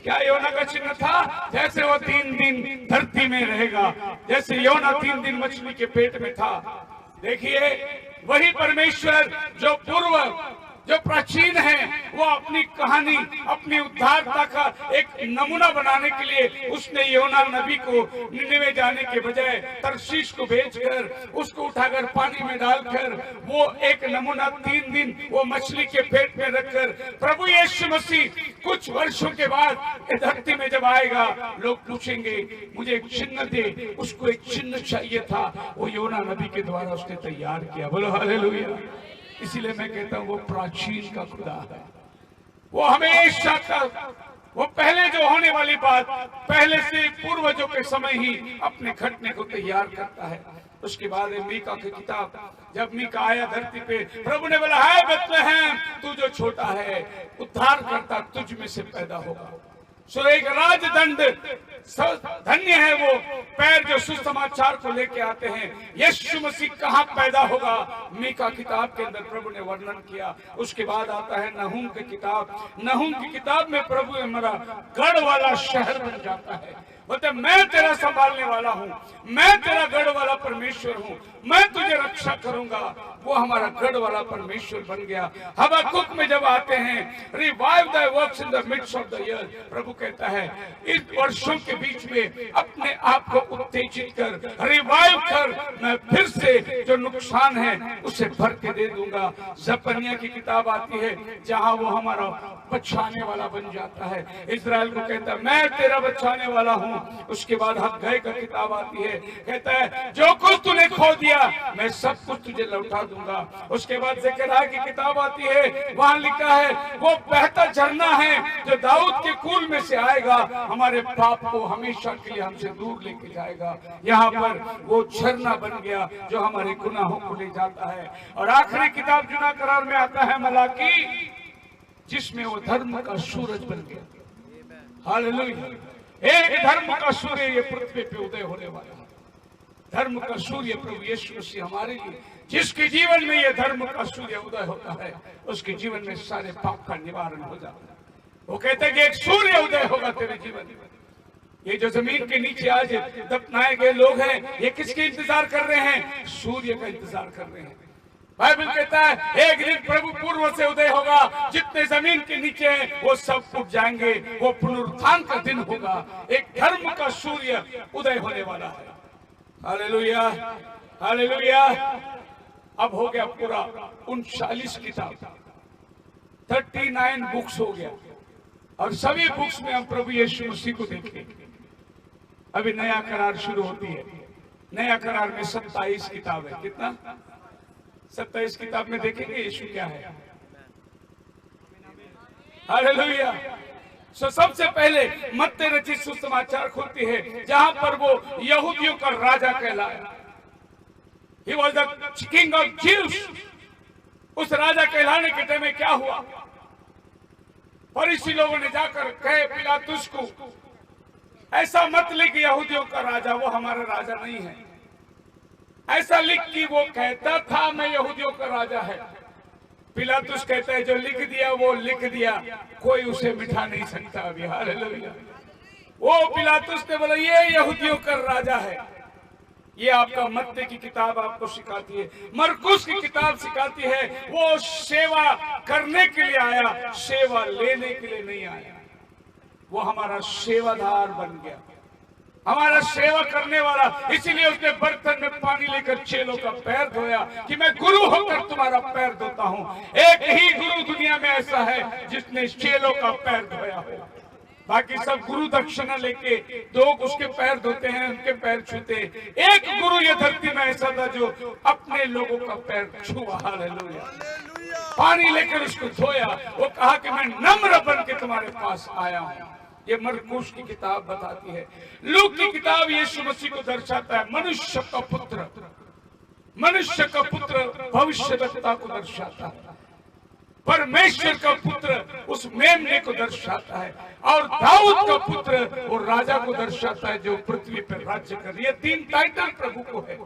क्या योना का चिन्ह था? जैसे वो 3 दिन धरती में रहेगा, जैसे योना 3 दिन मछली के पेट में था। देखिए वही परमेश्वर जो पूर्व, जो प्राचीन है, वो अपनी कहानी, अपनी उद्धारता का एक नमूना बनाने के लिए उसने योना नबी को निनवे जाने के बजाय तरशीश को भेजकर उसको उठाकर पानी में डालकर वो एक नमूना 3 दिन वो मछली के पेट में रखकर प्रभु यीशु मसीह कुछ वर्षों के बाद धरती में जब आएगा, लोग पूछेंगे मुझे एक चिन्ह दे। उसको एक चिन्ह चाहिए था, वो योना नबी के द्वारा उसने तैयार किया। बोलो हालेलुया। इसीलिए मैं कहता हूं वो प्राचीन का खुदा है। वो हमेशा का, वो पहले जो होने वाली बात पहले से पूर्वजों के समय ही अपने घटने को तैयार करता है। उसके बाद मीका की किताब, जब मीका आया धरती पे, प्रभु ने बोला है बेथलेहम तू जो छोटा है, उद्धार करता तुझ में से पैदा होगा। सो एक राजदंड, धन्य है वो पैर जो सुसमाचार को लेके आते हैं। यीशु मसीह कहाँ पैदा होगा, मीका किताब के अंदर प्रभु ने वर्णन किया। उसके बाद आता है नहूम की किताब। नहूम की किताब में प्रभु हमारा गढ़ वाला शहर बन जाता है। बोलते मैं तेरा संभालने वाला हूँ, मैं तेरा गढ़ वाला परमेश्वर हूँ, मैं तुझे रक्षा करूंगा। वो हमारा गढ़ वाला परमेश्वर बन गया। हबक्कुक में जब आते हैं, revive the works in the midst of the year, प्रभु कहता है इस वर्षों के बीच में अपने आप को उत्तेजित कर, रिवाइव कर, मैं फिर से जो नुकसान है उसे भर के दे दूंगा। जपनिया की किताब आती है जहां वो हमारा बचाने वाला बन जाता है। इजराइल को कहता है मैं तेरा बचाने वाला हूँ। उसके बाद हग्गाई का किताब आती है, कहता है जो कुछ तूने खो दिया मैं सब कुछ तुझे लौटा दूंगा। उसके बाद ज़करिया की किताब आती है, वहां लिखा है वो बहता झरना है जो दाऊद के कुल में से आएगा, हमारे पाप को हमेशा के लिए हमसे दूर लेके जाएगा। यहाँ पर वो झरना बन गया जो हमारे गुनाहों को ले जाता है। और आखिरी किताब जुना करार में आता है मलाकी, जिसमें वो धर्म का सूरज बन गया। हालेलुया। एक धर्म का सूर्य ये पृथ्वी पे उदय होने वाला है। धर्म का सूर्य प्रभु यीशु मसीह हमारे लिए, जिसके जीवन में ये धर्म का सूर्य उदय होता है उसके जीवन में सारे पाप का निवारण हो जाता है। वो कहते हैं कि एक सूर्य उदय होगा तेरे जीवन में। ये जो जमीन के नीचे आज दफनाए गए लोग हैं, ये किसके इंतजार कर रहे हैं? सूर्य का इंतजार कर रहे हैं। बाइबल कहता है एक दिन प्रभु पूर्व से उदय होगा, जितने जमीन के नीचे हैं वो सब उठ जाएंगे, वो पुनरुत्थान का दिन होगा। एक धर्म का सूर्य उदय होने वाला है। Hallelujah, hallelujah. अब हो गया पूरा 39 किताब, 39 बुक्स हो गया, और सभी बुक्स में हम प्रभु यीशु मसीह को देखेंगे। अभी नया करार शुरू होती है। नया करार में 27 किताब है। कितना? 27 किताब में देखेंगे यीशु क्या है। हालेलुया। सो सबसे पहले मत्ती रचित सुसमाचार खुलती है, जहां पर वो यहूदियों का राजा कहलाया। He was the king of Jews। उस राजा कहलाने के टाइम में क्या हुआ? फरीसी लोगों ने जाकर कहे पिलातुस को, ऐसा मत लिख यहूदियों का राजा, वो हमारा राजा नहीं है। ऐसा लिख कि वो कहता था मैं यहूदियों का राजा है। पिलातुस कहता है जो लिख दिया वो लिख दिया, कोई उसे मिटा नहीं सकता अभी। हालेलुया। वो पिलातुस ने बोला ये यहूदियों का राजा है। ये आपका मत्ती की किताब आपको सिखाती है, मरकुस की किताब सिखाती है वो सेवा करने के लिए आया, सेवा लेने के लिए नहीं आया। वो हमारा सेवादार बन गया, हमारा सेवा करने वाला। इसीलिए उसने बर्तन में पानी लेकर चेलों का पैर धोया कि मैं गुरु होकर तुम्हारा पैर धोता हूँ। एक ही गुरु दुनिया में ऐसा है जिसने चेलों का पैर धोया हो। बाकी सब गुरु दक्षिणा लेके लोग उसके पैर धोते हैं, उनके पैर छूते। एक गुरु ये धरती में ऐसा था जो अपने लोगों का पैर छुआ। हालेलुया। पानी लेकर उसको धोया। वो कहा कि मैं नम्र बन के तुम्हारे पास आया हूँ। ये मरकुस की किताब बताती है। लूक की किताब यीशु मसीह को दर्शाता है मनुष्य का पुत्र। मनुष्य का पुत्र भविष्यवक्ता को दर्शाता है, परमेश्वर का पुत्र उस मेमने को दर्शाता है, और दाऊद का पुत्र वो राजा को दर्शाता है जो पृथ्वी पर राज्य कर रही है। 3 टाइटल प्रभु को है।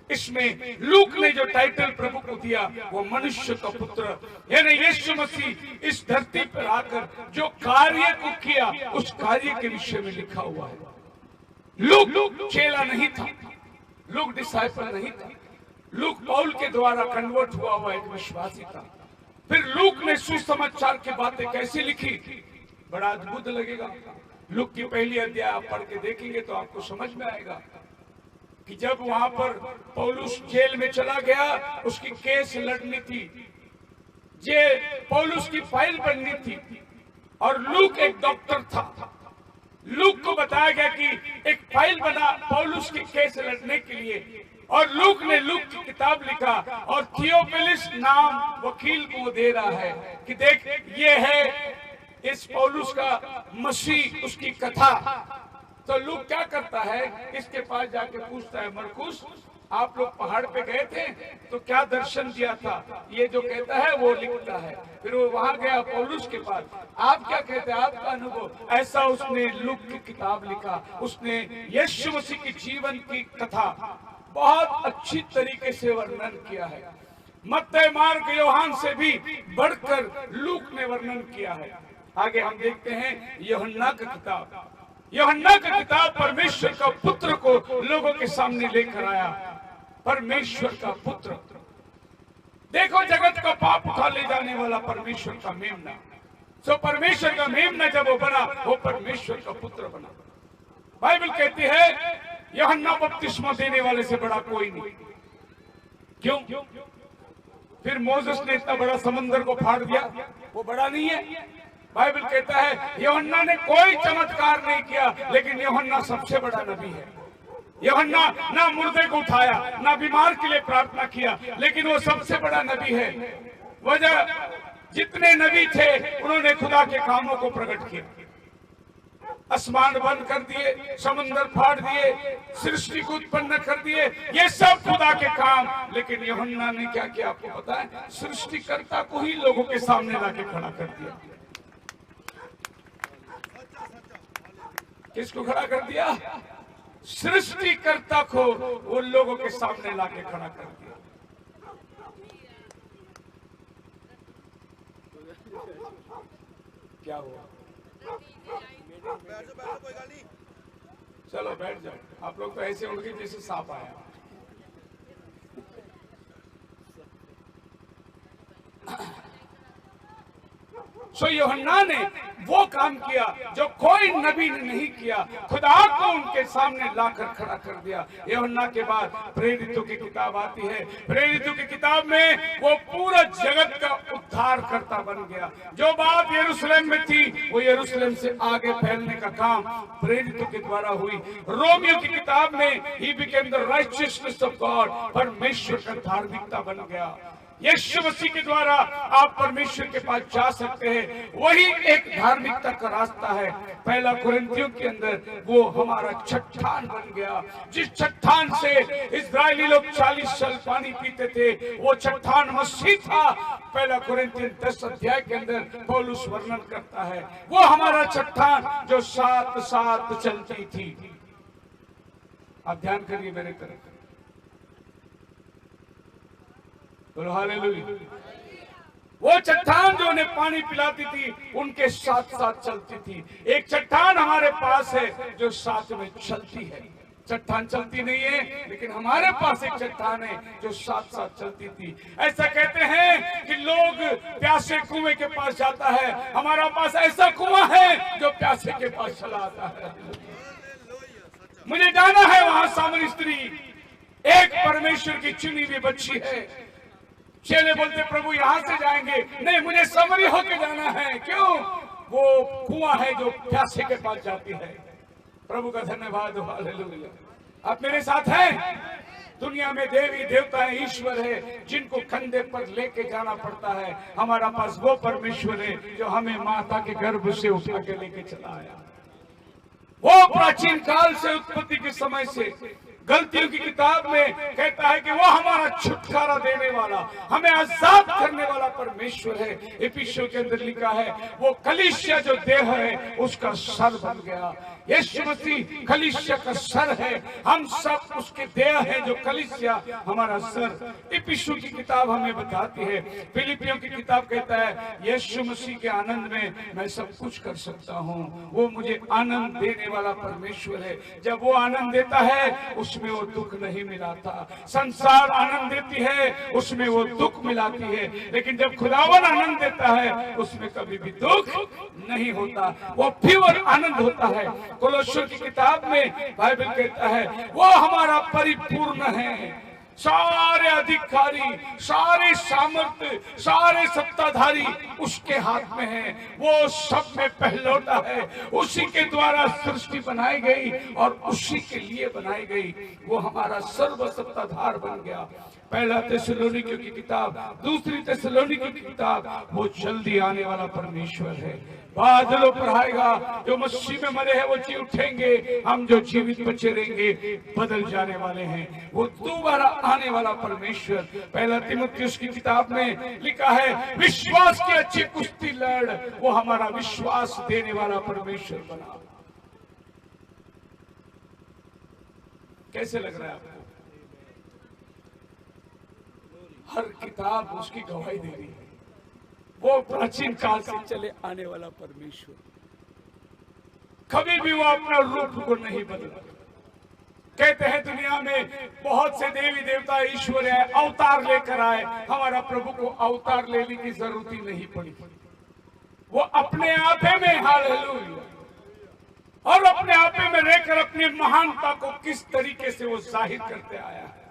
इसमें लूक ने जो टाइटल प्रभु को दिया वो मनुष्य का पुत्र, यानी यीशु मसीह इस धरती पर आकर जो कार्य को किया उस कार्य के विषय में लिखा हुआ है। लूक चेला नहीं था, लूक डिसाइपल नहीं था, लूक पौल के द्वारा कन्वर्ट हुआ एक विश्वासी था। फिर लूक ने सुसमाचार की बातें कैसे लिखी, बड़ा अद्भुत लगेगा। लूक की पहली अध्याय आप पढ़ के देखेंगे तो आपको समझ में आएगा कि जब वहां पर पौलुस जेल में चला गया, उसकी केस लड़नी थी, पौलुस की फाइल बननी थी, और लूक एक डॉक्टर था। लूक को बताया गया कि एक फाइल बना पौलुस की केस लड़ने के लिए, और लूक ने लूक की किताब लिखा, और थियोफिलस नाम वकील को दे रहा है कि देख ये है इस पौलुस का मसीह, उसकी कथा। तो लूक क्या करता है, इसके पास जाके पूछता है मरकुस आप लोग पहाड़ पे गए थे तो क्या दर्शन दिया था, ये जो कहता है वो लिखता है। फिर वो वहां गया पौलुस के पास, आप क्या कहते हैं, आपका अनुभव, ऐसा उसने लूक की किताब लिखा। उसने यीशु मसीह की जीवन की कथा बहुत अच्छी तरीके से वर्णन किया है। मत्ती, मार्क, यूहन्ना से भी बढ़कर लूक ने वर्णन किया है। आगे हम देखते हैं यूहन्ना की किताब। यूहन्ना की किताब परमेश्वर का पुत्र को लोगों के सामने लेकर आया। परमेश्वर का पुत्र, देखो जगत का पाप उठा ले जाने वाला परमेश्वर का मेमना। सो परमेश्वर का मेमना जब वो बना, वो परमेश्वर का पुत्र बना। बाइबल कहती है यूहन्ना बपतिस्मा देने वाले से बड़ा कोई नहीं। क्यों? फिर मोसेस ने इतना बड़ा समंदर को फाड़ दिया, वो बड़ा नहीं है? बाइबल कहता है यूहन्ना ने कोई चमत्कार नहीं किया, लेकिन यूहन्ना सबसे बड़ा नबी है। यूहन्ना ना मुर्दे को उठाया, ना बीमार के लिए प्रार्थना किया, लेकिन वो सबसे बड़ा नबी है। वजह, जितने नबी थे उन्होंने खुदा के कामों को प्रकट किया। आसमान बंद कर दिए, समंदर फाड़ दिए, सृष्टि को उत्पन्न कर दिए, ये सब खुदा के काम। लेकिन यूहन्ना ने क्या किया आपको पता है? सृष्टिकर्ता को ही लोगों के सामने लाके खड़ा कर दिया। किसको खड़ा कर दिया? सृष्टिकर्ता को वो लोगों के सामने लाके खड़ा कर दिया। क्या हुआ? बैठ जाओ कोई गाली। चलो बैठ जाओ। आप लोग तो ऐसे उड़ गए जैसे सांप आया। सो यूहन्ना ने वो काम किया जो कोई नबी ने नहीं किया। खुदा को उनके सामने लाकर खड़ा कर दिया। यूहन्ना के बाद प्रेरितों की किताब आती है। प्रेरितों की किताब में वो पूरा जगत का उद्धार करता बन गया। जो बात यरूशलेम में थी, वो यरूशलेम से आगे फैलने का काम प्रेरितों के द्वारा हुई। रोमियो की किताब में he became the righteousness of God, परमेश्वर का धार्मिकता बन गया। यीशु मसीह के द्वारा आप परमेश्वर के पास जा सकते हैं। वही एक धार्मिकता का रास्ता है। पहला कुरिन्थियों के अंदर वो हमारा चट्टान बन गया। जिस चट्टान से इस्राएली लोग 40 साल पानी पीते थे, वो चट्टान मसीह था। पहला कुरिन्थियों 10 अध्याय के अंदर पौलुस वर्णन करता है, वो हमारा चट्टान जो साथ साथ चलती थी। आप ध्यान करिए मेरे तरफ। बोलो हालेलुया। वो चट्टान जो उन्हें पानी पिलाती थी, उनके साथ साथ चलती थी। एक चट्टान हमारे पास है जो साथ में चलती है। चट्टान चलती नहीं है, लेकिन हमारे पास एक चट्टान है जो साथ साथ चलती थी। ऐसा कहते हैं कि लोग प्यासे कुएं के पास जाता है, हमारा पास ऐसा कुआं है जो प्यासे के पास चला आता है। मुझे जाना है वहां सामरी स्त्री, एक परमेश्वर की चुनी हुई बच्ची है। चेले बोलते प्रभु यहां से जाएंगे, नहीं मुझे समरी होके जाना है। क्यों? वो कुआं है जो प्यासे के पास जाती है। प्रभु का धन्यवाद, हालेलुया। आप मेरे साथ हैं? दुनिया में देवी देवता है, ईश्वर है, जिनको कंधे पर लेके जाना पड़ता है। हमारा पास वो परमेश्वर है जो हमें माता के गर्भ से उठा के लेके चला आया। वो प्राचीन काल से, उत्पत्ति के समय से, गलतियों की किताब में कहता है कि वो हमारा छुटकारा देने वाला, हमें आजाद करने वाला परमेश्वर है। इफिसियों के अंदर लिखा है वो कलीसिया जो देह है उसका सर बन गया। यीशु मसीह कलीसिया का सर है, हम सब उसके देह है जो कलीसिया हमारा सर। इफिसियों की किताब हमें बताती है। फिलिपियों की किताब कहता है यीशु मसीह के आनंद में मैं सब कुछ कर सकता हूँ। वो मुझे आनंद देने वाला परमेश्वर है। जब वो आनंद देता है उसमें वो दुख नहीं मिलाता। संसार आनंद देती है, उसमें वो दुख मिलाती है, लेकिन जब खुदावन आनंद देता है उसमें कभी भी दुख नहीं होता। वो प्योर आनंद होता है। कोलोसियों की किताब में बाइबल कहता है वो हमारा परिपूर्ण है। सारे अधिकारी, सारे सामर्थ्य, सारे सत्ताधारी उसके हाथ में हैं। वो सब में पहलौठा है, उसी के द्वारा सृष्टि बनाई गई और उसी के लिए बनाई गई। वो हमारा सर्व सत्ताधार बन गया। पहला थिस्सलुनीकियों की किताब, दूसरी थिस्सलुनीकियों की किताब, वो जल्दी आने वाला परमेश्वर है। बादलों पर आएगा, जो मसीह में मरे हैं वो जी उठेंगे, हम जो जीवित बचे रहेंगे बदल जाने वाले हैं। वो दोबारा आने वाला परमेश्वर। पहला तीमुथियुस की किताब में लिखा है, विश्वास की अच्छी कुश्ती लड़। वो हमारा विश्वास देने वाला परमेश्वर बना। कैसे लग रहा है आपको? हर किताब उसकी गवाही दे रही है। वो प्राचीन काल से चले आने वाला परमेश्वर, कभी भी वो अपना रूप को नहीं बदला। कहते हैं दुनिया में बहुत से देवी देवता ईश्वर है, अवतार लेकर आए। हमारा प्रभु को अवतार लेने की जरूरत ही नहीं पड़ी। वो अपने आप में, हालेलुया, और अपने आप में रहकर अपनी महानता को किस तरीके से वो जाहिर करते आया है।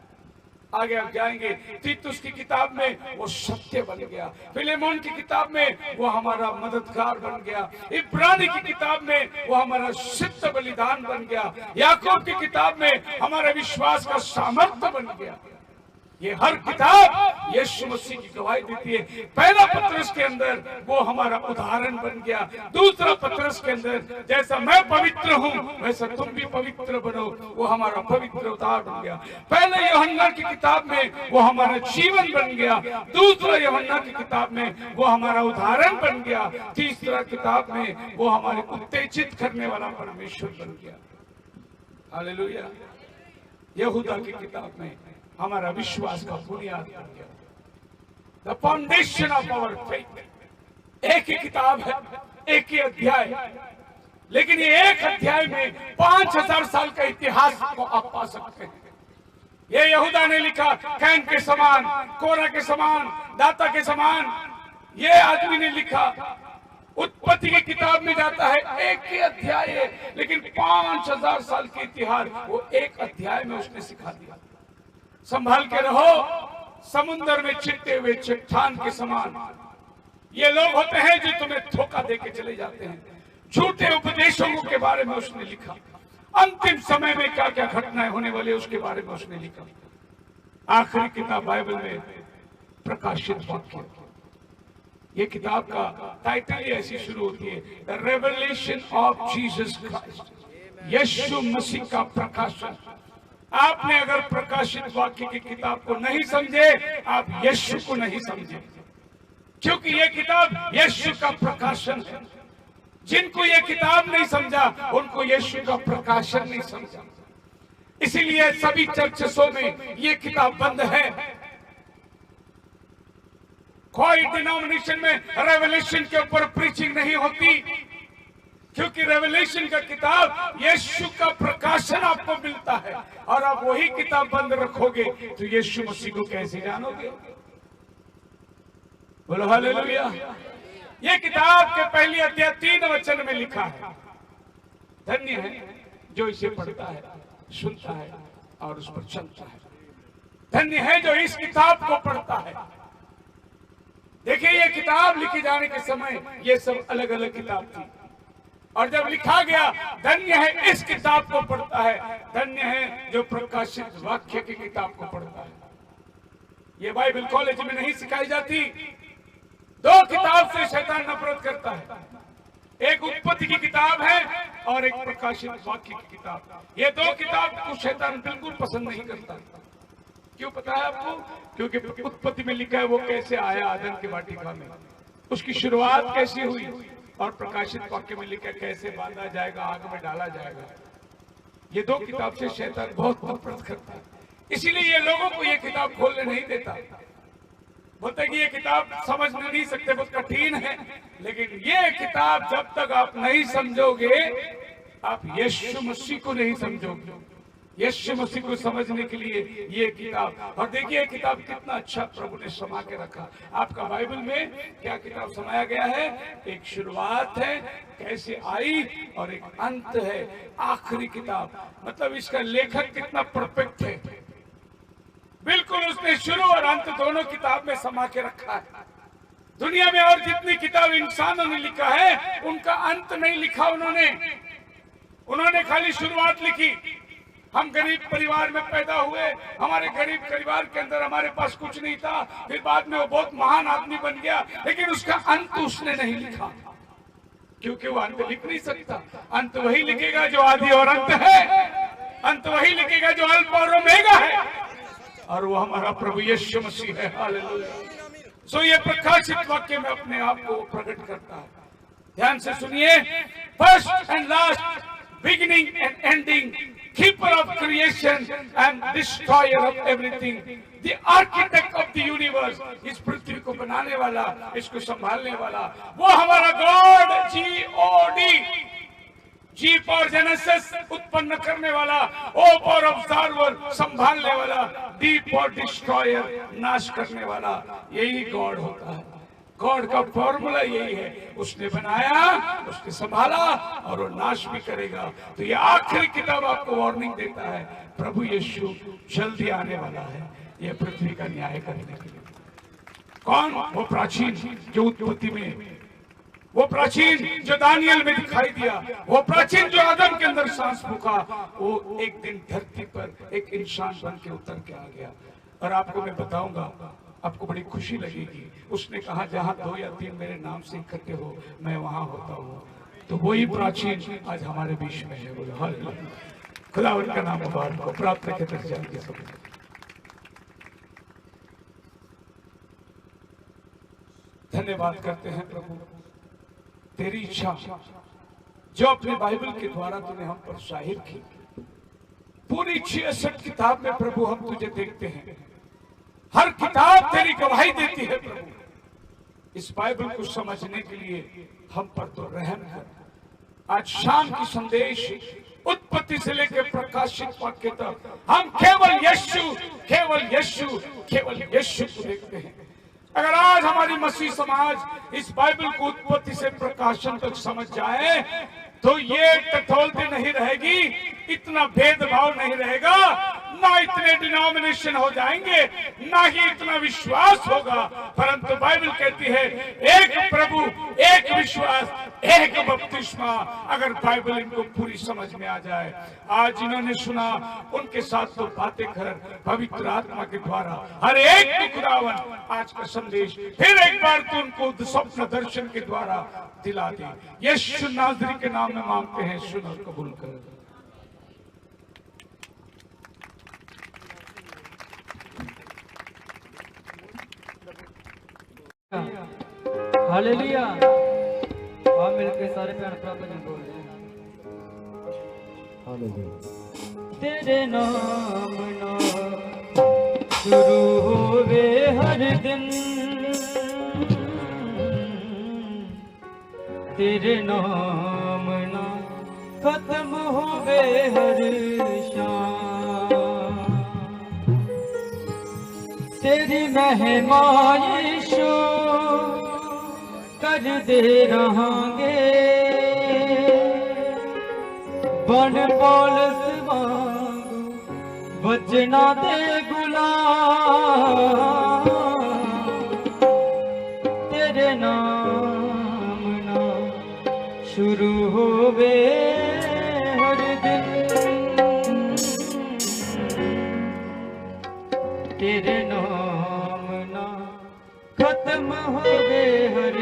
आगे आप जाएंगे, तीतुस की किताब में वो सत्य बन गया। फिलेमोन की किताब में वो हमारा मददगार बन गया। इब्रानी की किताब में वो हमारा सिद्ध बलिदान बन गया। याकूब की किताब में हमारे विश्वास का सामर्थ्य बन गया। ये हर किताब यीशु मसीह की गवाही देती है। पहला पत्रस के अंदर वो हमारा उदाहरण बन गया। दूसरा पत्रस के अंदर, जैसा मैं पवित्र हूँ वैसा तुम भी पवित्र बनो, वो हमारा पवित्र उदाहरण बन गया। पहले यूहन्ना की किताब में वो हमारा जीवन बन गया। दूसरा यूहन्ना की किताब में वो हमारा उदाहरण बन गया। तीसरा किताब में वो हमारे उत्तेजित करने वाला परमेश्वर बन गया। हालेलुया। यहूदा की किताब में हमारा विश्वास का बुनियाद बन गया। The foundation of our faith. एक ही किताब है, एक ही अध्याय, लेकिन ये एक अध्याय में 5000 साल का इतिहास को आप पा सकते हैं। ये यहूदा ने लिखा, कैन के समान, कोरा के समान, दाता के समान ये आदमी ने लिखा। उत्पत्ति की किताब में जाता है, एक ही अध्याय है, लेकिन 5000 साल के इतिहास वो एक अध्याय में उसने सिखा दिया। संभाल के रहो, समुद्र में छिटते हुए चट्टान के समान ये लोग होते हैं जो तुम्हें धोखा देके चले जाते हैं। झूठे उपदेशों के बारे में उसने लिखा। अंतिम समय में क्या क्या घटनाएं होने वाली उसके बारे में उसने लिखा। आखिरी किताब बाइबल में प्रकाशित वाक्य। ये किताब का टाइटल ही ऐसी शुरू होती है, the revelation of Jesus Christ. यीशु मसीह का प्रकाशन। आपने अगर प्रकाशित वाक्य की किताब को नहीं समझे, आप यीशु को नहीं समझे, क्योंकि ये किताब यीशु का प्रकाशन है। जिनको ये किताब नहीं समझा उनको यीशु का प्रकाशन नहीं समझा। इसीलिए सभी चर्चों में ये किताब बंद है। कोई डिनोमिनेशन में रेवलेशन के ऊपर प्रीचिंग नहीं होती, क्योंकि रेवलेशन का किताब यीशु का प्रकाशन आपको मिलता है। और आप वही किताब बंद रखोगे तो यीशु मसीह को कैसे जानोगे? बोलो हालेलुया। ये किताब के पहली अध्याय 3 वचन में लिखा है, धन्य है जो इसे पढ़ता है, सुनता है और उस पर चलता है। धन्य है जो इस किताब को पढ़ता है। देखिए, ये किताब लिखी जाने के समय ये सब अलग अलग किताब थी, और जब लिखा गया, धन्य है इस किताब को पढ़ता है, धन्य है जो प्रकाशित वाक्य की किताब को पढ़ता है। ये बाइबल कॉलेज में नहीं सिखाई जाती। 2 किताब से शैतान नफरत करता है। एक उत्पत्ति की किताब है और एक प्रकाशित वाक्य की किताब। ये 2 किताब को शैतान बिल्कुल पसंद नहीं करता। क्यों पता है आपको? क्योंकि उत्पत्ति में लिखा है वो कैसे आया आदम की वाटिका में, उसकी शुरुआत कैसी हुई, और प्रकाशित वाक्य में लिखा कैसे बांधा जाएगा, आग में डाला जाएगा। ये 2 किताब से शैतान बहुत नफरत करता है। इसीलिए ये लोगों को ये किताब खोलने नहीं देता। बोलते कि ये किताब समझ नहीं सकते, बहुत कठिन है। लेकिन ये किताब जब तक आप नहीं समझोगे, आप यीशु मसीह को नहीं समझोगे। यीशु मसीह को समझने के लिए ये किताब, और देखिए ये किताब कितना अच्छा प्रभु ने समा के रखा। आपका बाइबल में क्या किताब समाया गया है? एक शुरुआत है कैसे आई, और एक अंत है, आखिरी किताब। मतलब इसका लेखक कितना परफेक्ट है, बिल्कुल उसने शुरू और अंत दोनों किताब में समा के रखा है। दुनिया में और जितनी किताब इंसानों ने लिखा है उनका अंत नहीं लिखा उन्होंने खाली शुरुआत लिखी। हम गरीब परिवार में पैदा हुए, हमारे गरीब परिवार के अंदर हमारे पास कुछ नहीं था, फिर बाद में वो बहुत महान आदमी बन गया, लेकिन उसका अंत उसने नहीं लिखा, क्योंकि वो अंत लिख नहीं सकता। अंत वही लिखेगा जो आदि और अंत है, अंत वही लिखेगा जो अल्फा और ओमेगा है, और वो हमारा प्रभु यीशु मसीह है। हालेलुया। सो ये प्रकाशित वाक्य में अपने आप को प्रकट करता है। ध्यान से सुनिए, first and last, beginning and ending, keeper of creation and destroyer of everything, the architect of the universe, इस पृथ्वी को बनाने वाला, इसको संभालने वाला, वो हमारा God, GOD, G for genesis, उत्पन्न करने वाला, O फॉर ऑब्जर्वर, संभालने वाला, D फॉर डिस्ट्रॉयर, नाश करने वाला, यही गॉड होता है। गॉड का फॉर्मूला यही है, उसने बनाया, उसने संभाला और वो नाश भी करेगा। तो ये आखिरी किताब आपको वार्निंग देता है, प्रभु यीशु जल्दी आने वाला है ये पृथ्वी का न्याय करने के लिए। कौन? वो प्राचीन जो उत्पत्ति में, वो प्राचीन जो दानियल में दिखाई दिया, वो प्राचीन जो आदम के अंदर सांस फूका, वो एक दिन धरती पर एक इंसान बन के उतर के आ गया। और आपको मैं बताऊंगा, आपको बड़ी खुशी लगेगी, उसने कहा जहां 2 या 3 मेरे नाम से इकट्ठे हो मैं वहां होता हूँ। तो वही प्राचीन आज हमारे बीच में है। बोलो हालेलुया। खुदावंद का नाम मुबारक हो। प्रार्थना के तरफ जाएंगे सब। धन्यवाद करते हैं प्रभु, तेरी इच्छा जो अपने बाइबल के द्वारा तूने हम पर जाहिर की, पूरी 66 किताब में प्रभु हम तुझे देखते हैं, हर किताब तेरी गवाही देती है प्रभु। इस बाइबल को समझने के लिए हम पर तो रहम कर। आज शाम की संदेश उत्पत्ति से लेकर प्रकाशित वाक्य तक हम केवल यीशु, केवल यीशु, केवल यीशु को देखते हैं। अगर आज हमारी मसीह समाज इस बाइबल को उत्पत्ति से प्रकाशन तक समझ जाए तो ये टटोलती नहीं रहेगी, इतना भेदभाव नहीं रहेगा, ना इतने डिनोमिनेशन हो जाएंगे, ना ही इतना विश्वास होगा। परंतु बाइबल कहती है एक प्रभु, एक विश्वास, एक बपतिस्मा। अगर बाइबल इनको पूरी समझ में आ जाए, आज इन्होंने सुना उनके साथ तो बातें कर, पवित्र आत्मा के द्वारा हर एक को खुदावन आज का संदेश फिर एक बार तो उनको स्वप्न दर्शन के द्वारा दिला दे। यीशु नाज़री के नाम में मांगते हैं, सुन और कबूल कर। हालेलुया। आप मिलके सारे प्यार प्रभु जी बोल रहे हैं। हालेलुया। तेरे नाम ना शुरू होवे हर दिन, तेरे नाम ना खत्म होवे हर शाम, तेरी महिमा यीशु कर दे रहांगे, बन पौलुस वांगू बचना दे गुलाम, तेरे नाम ना शुरू होवे हर दिन, तेरे नाम ना खत्म होवे हर